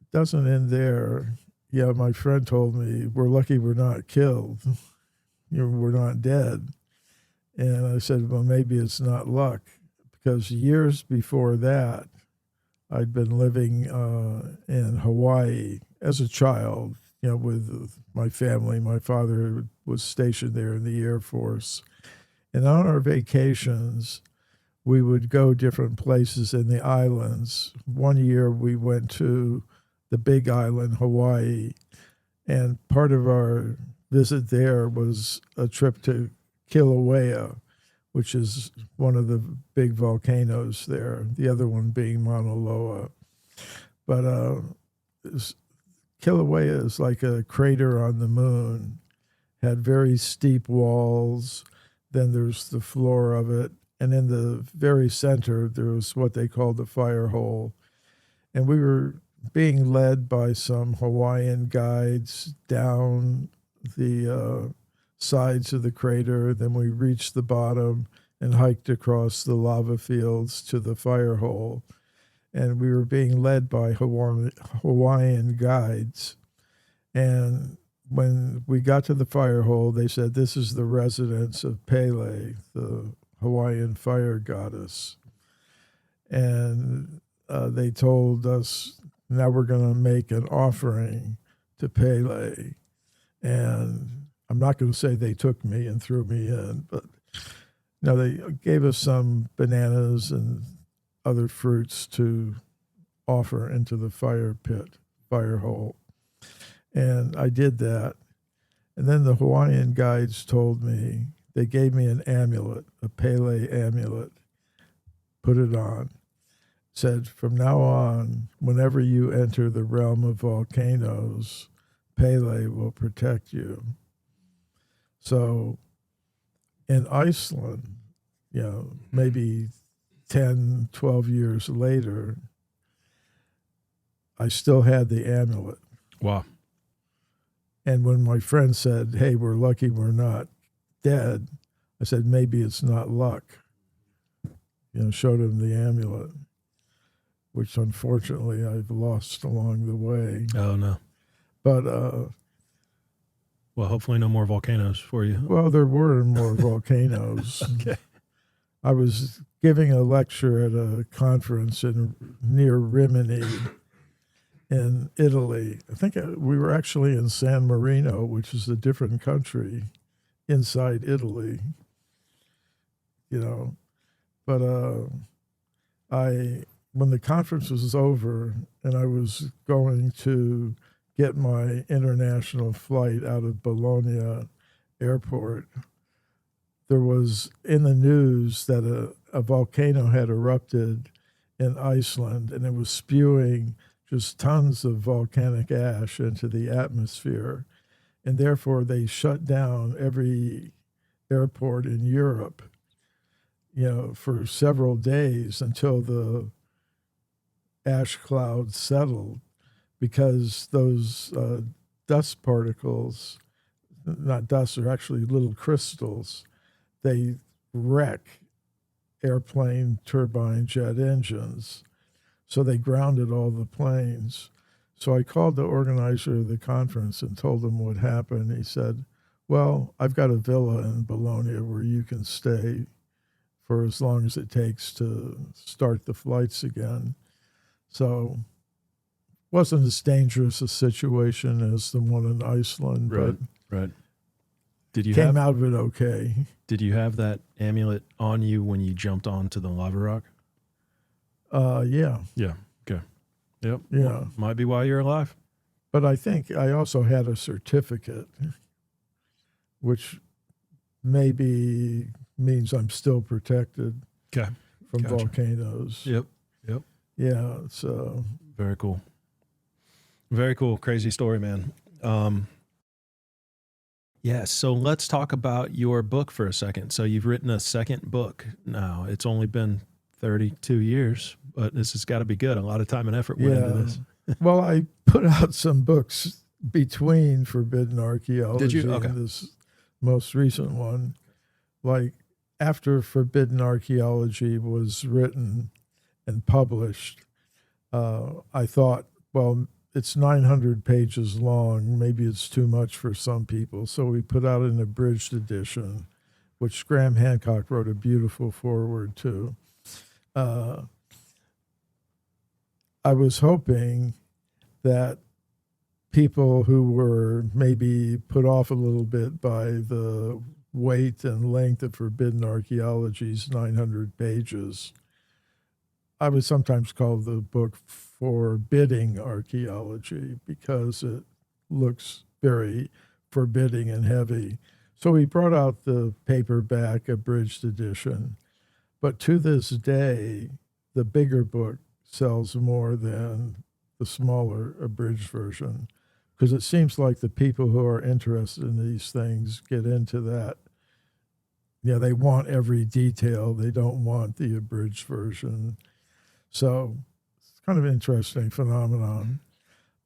it doesn't end there. My friend told me, we're lucky we're not killed. We're not dead. And I said, well, maybe it's not luck, because years before that, I'd been living in Hawaii as a child, with my family. My father was stationed there in the Air Force. And on our vacations, we would go different places in the islands. One year we went to the Big Island, Hawaii, and part of our visit there was a trip to Kilauea, which is one of the big volcanoes there, the other one being Mauna Loa. But Kilauea is like a crater on the moon, had very steep walls. Then there's the floor of it. And in the very center, there was what they called the fire hole. And we were being led by some Hawaiian guides down the sides of the crater. Then we reached the bottom and hiked across the lava fields to the fire hole. And we were being led by Hawaiian guides. And when we got to the fire hole, they said, this is the residence of Pele, the Hawaiian fire goddess. And they told us, now we're going to make an offering to Pele. And I'm not going to say they took me and threw me in, but they gave us some bananas and other fruits to offer into the fire hole. And I did that. And then the Hawaiian guides told me, they gave me an amulet, a Pele amulet, put it on, said, from now on, whenever you enter the realm of volcanoes, Pele will protect you. So in Iceland, maybe 10, 12 years later, I still had the amulet. Wow. And when my friend said, hey, we're lucky we're not dead, I said, maybe it's not luck. Showed him the amulet, which unfortunately I've lost along the way. Oh, no. But, well, hopefully no more volcanoes for you. well, there were more volcanoes. Okay. I was giving a lecture at a conference near Rimini in Italy. I think we were actually in San Marino, which is a different country inside Italy, But when the conference was over and I was going to get my international flight out of Bologna airport, there was in the news that a volcano had erupted in Iceland, and it was spewing just tons of volcanic ash into the atmosphere. And therefore, they shut down every airport in Europe, for several days until the ash cloud settled, because those dust particles, not dust, they're actually little crystals, they wreck airplane turbine jet engines. So they grounded all the planes. So I called the organizer of the conference and told him what happened. He said, well, I've got a villa in Bologna where you can stay for as long as it takes to start the flights again. So it wasn't as dangerous a situation as the one in Iceland, Right, but right. Did you came out of it okay. Did you have that amulet on you when you jumped onto the lava rock? Yeah. Yeah. Okay. Yep. Yeah. Well, might be why you're alive. But I think I also had a certificate, which maybe means I'm still protected Okay. from Gotcha. volcanoes. Yep. Yep. Yeah. So Very cool. Very cool. Crazy story, man. Yeah. So let's talk about your book for a second. So you've written a second book now. It's only been 32 years, but this has got to be good. A lot of time and effort went into this. Well, I put out some books between Forbidden Archeology Did you? Okay. and this most recent one. Like after Forbidden Archeology was written and published, I thought, well, it's 900 pages long. Maybe it's too much for some people. So we put out an abridged edition, which Graham Hancock wrote a beautiful foreword to. I was hoping that people who were maybe put off a little bit by the weight and length of Forbidden Archaeology's 900 pages. I would sometimes call the book Forbidding Archaeology because it looks very forbidding and heavy. So we brought out the paperback abridged edition. But to this day, the bigger book sells more than the smaller abridged version because it seems like the people who are interested in these things get into that. Yeah, they want every detail. They don't want the abridged version. So it's kind of an interesting phenomenon.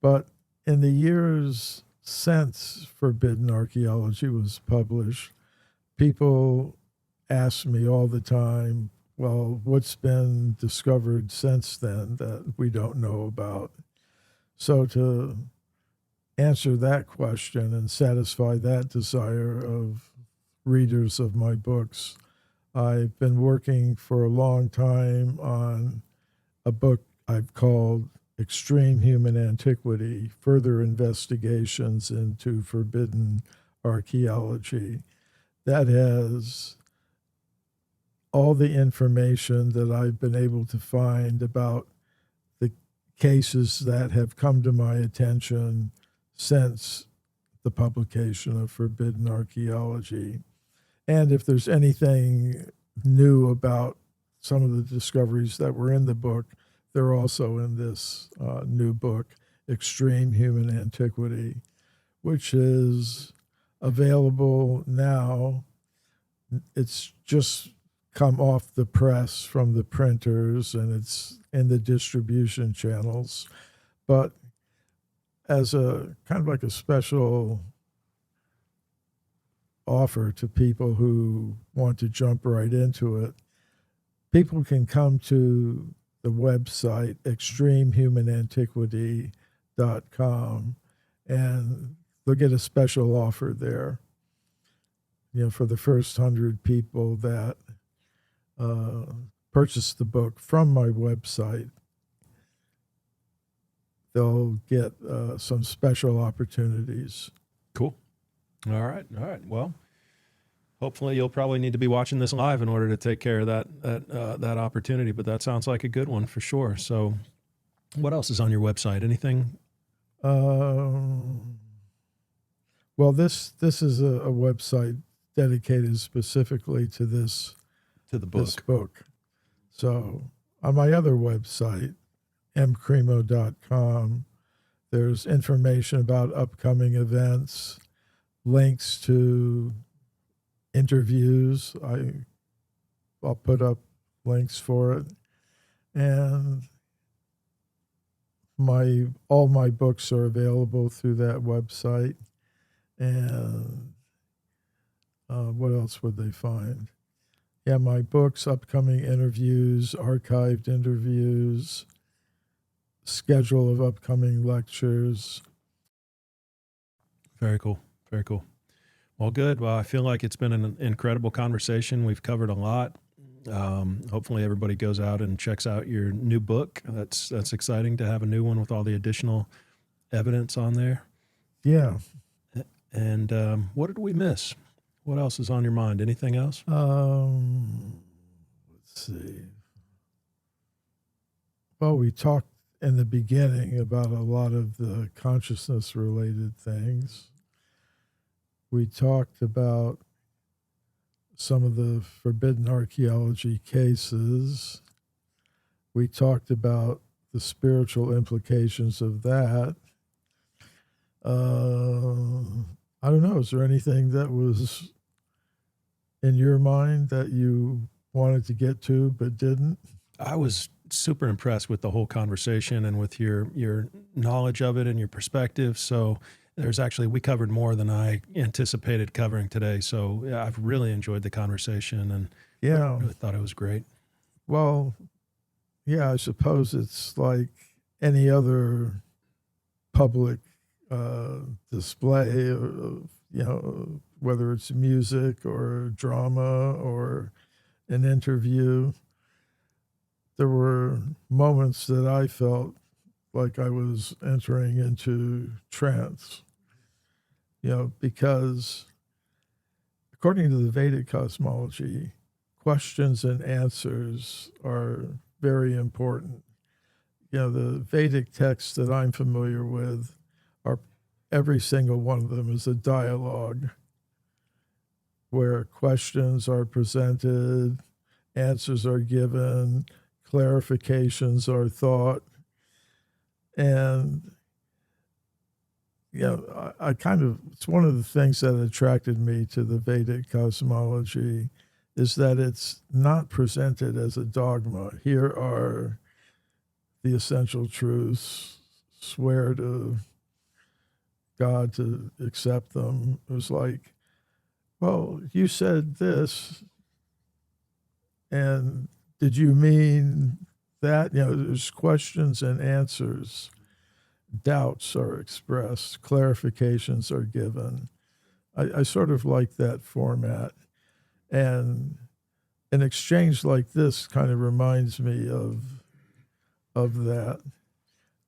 But in the years since Forbidden Archaeology was published, people ask me all the time, well, what's been discovered since then that we don't know about? So to answer that question and satisfy that desire of readers of my books, I've been working for a long time on a book I've called Extreme Human Antiquity, Further Investigations into Forbidden Archaeology. That has all the information that I've been able to find about the cases that have come to my attention since the publication of Forbidden Archaeology. And if there's anything new about some of the discoveries that were in the book, they're also in this new book, Extreme Human Antiquity, which is available now. It's just come off the press from the printers and it's in the distribution channels. But as a kind of like a special offer to people who want to jump right into it, people can come to the website extremehumanantiquity.com and they'll get a special offer there. You know, for the first 100 people that purchase the book from my website, they'll get some special opportunities. Cool. All right. Well, hopefully you'll probably need to be watching this live in order to take care of that opportunity, but that sounds like a good one for sure. So what else is on your website? Anything? Well, this is a website dedicated specifically to this book. So on my other website, mcremo.com, there's information about upcoming events, links to interviews. I'll put up links for it. And all my books are available through that website. And what else would they find? Yeah, my books, upcoming interviews, archived interviews, schedule of upcoming lectures. Very cool. Very cool. Well, good. Well, I feel like it's been an incredible conversation. We've covered a lot. Hopefully everybody goes out and checks out your new book. That's exciting to have a new one with all the additional evidence on there. Yeah. And what did we miss? What else is on your mind? Anything else? Let's see. Well, we talked in the beginning about a lot of the consciousness-related things. We talked about some of the Forbidden Archaeology cases. We talked about the spiritual implications of that. I don't know. Is there anything that was in your mind that you wanted to get to but didn't? I was super impressed with the whole conversation and with your knowledge of it and your perspective. So we covered more than I anticipated covering today. So yeah, I've really enjoyed the conversation and Yeah. really thought it was great. Well, yeah, I suppose it's like any other public display of, whether it's music or drama or an interview. There were moments that I felt like I was entering into trance, because according to the Vedic cosmology, questions and answers are very important. The Vedic texts that I'm familiar with are every single one of them is a dialogue where questions are presented, answers are given, clarifications are thought. And, I kind of, it's one of the things that attracted me to the Vedic cosmology is that it's not presented as a dogma. Here are the essential truths, swear to God to accept them. It was like, well, you said this, and did you mean that? There's questions and answers. Doubts are expressed, clarifications are given. I sort of like that format. And an exchange like this kind of reminds me of that.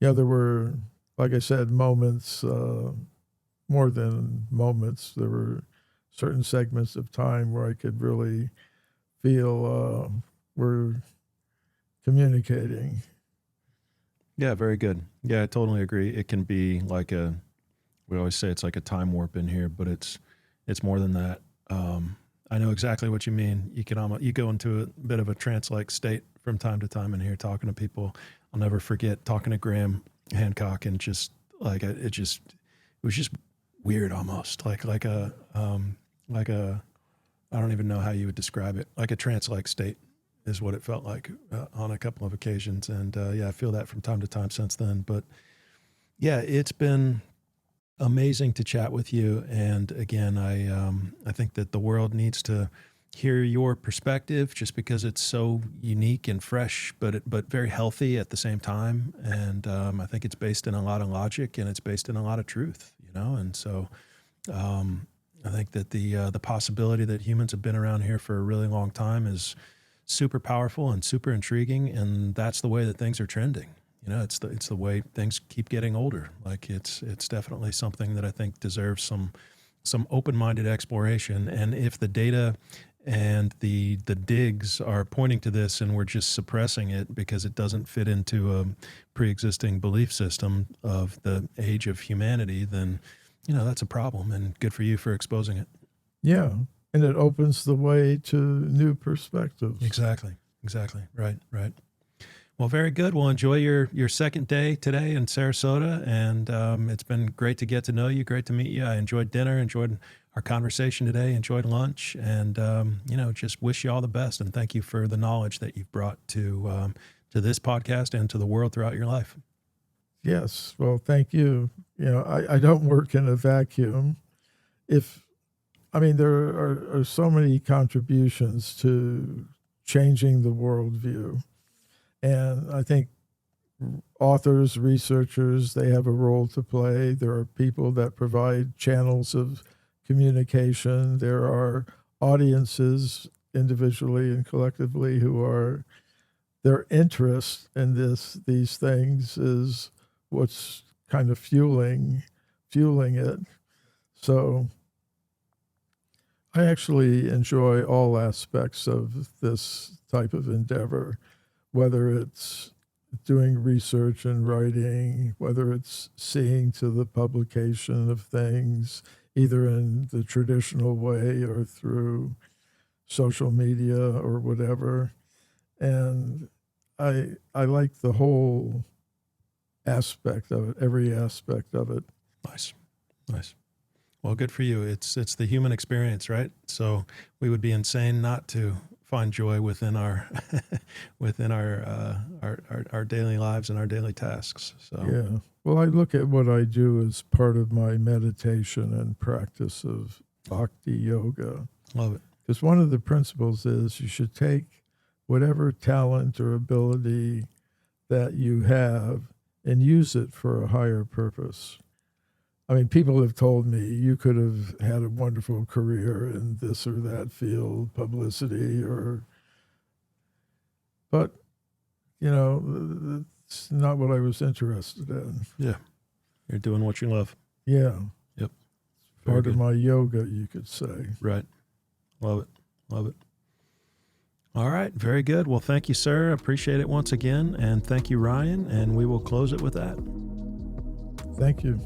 There were, like I said, moments, more than moments. There were certain segments of time where I could really feel we're communicating. Yeah, very good. Yeah, I totally agree. It can be like we always say it's like a time warp in here, but it's more than that. I know exactly what you mean. You go into a bit of a trance-like state from time to time in here talking to people. I'll never forget talking to Graham Hancock and just like it was just weird almost like a I don't even know how you would describe it, like a trance-like state is what it felt like on a couple of occasions. And yeah, I feel that from time to time since then. But yeah, it's been amazing to chat with you. And again, I think that the world needs to hear your perspective just because it's so unique and fresh, but very healthy at the same time. And I think it's based in a lot of logic and it's based in a lot of truth, And so I think that the possibility that humans have been around here for a really long time is super powerful and super intriguing, and that's the way that things are trending. It's the way things keep getting older. Like it's definitely something that I think deserves some open-minded exploration. And if the data and the digs are pointing to this and we're just suppressing it because it doesn't fit into a pre-existing belief system of the age of humanity, then that's a problem, and good for you for exposing it. Yeah. And it opens the way to new perspectives. Exactly. Right. Well, very good. Well, enjoy your second day today in Sarasota. And it's been great to get to know you. Great to meet you. I enjoyed dinner, enjoyed our conversation today, enjoyed lunch, and, just wish you all the best. And thank you for the knowledge that you've brought to this podcast and to the world throughout your life. Yes. Well, thank you. I don't work in a vacuum. There are so many contributions to changing the worldview. And I think authors, researchers, they have a role to play. There are people that provide channels of communication. There are audiences, individually and collectively, their interest in these things is what's kind of fueling it. So I actually enjoy all aspects of this type of endeavor, whether it's doing research and writing, whether it's seeing to the publication of things, either in the traditional way or through social media or whatever. And I like the whole aspect of it, every aspect of it. Nice. Well, good for you. It's the human experience, right? So we would be insane not to find joy within our our daily lives and our daily tasks. So yeah. Well, I look at what I do as part of my meditation and practice of bhakti yoga. Love it. Because one of the principles is you should take whatever talent or ability that you have and use it for a higher purpose. People have told me you could have had a wonderful career in this or that field, publicity, but It's not what I was interested in. Yeah. You're doing what you love. Yeah. Yep. Very Part good. of my yoga, you could say. Right. Love it. Love it. All right. Very good. Well, thank you, sir. Appreciate it once again. And thank you, Ryan. And we will close it with that. Thank you.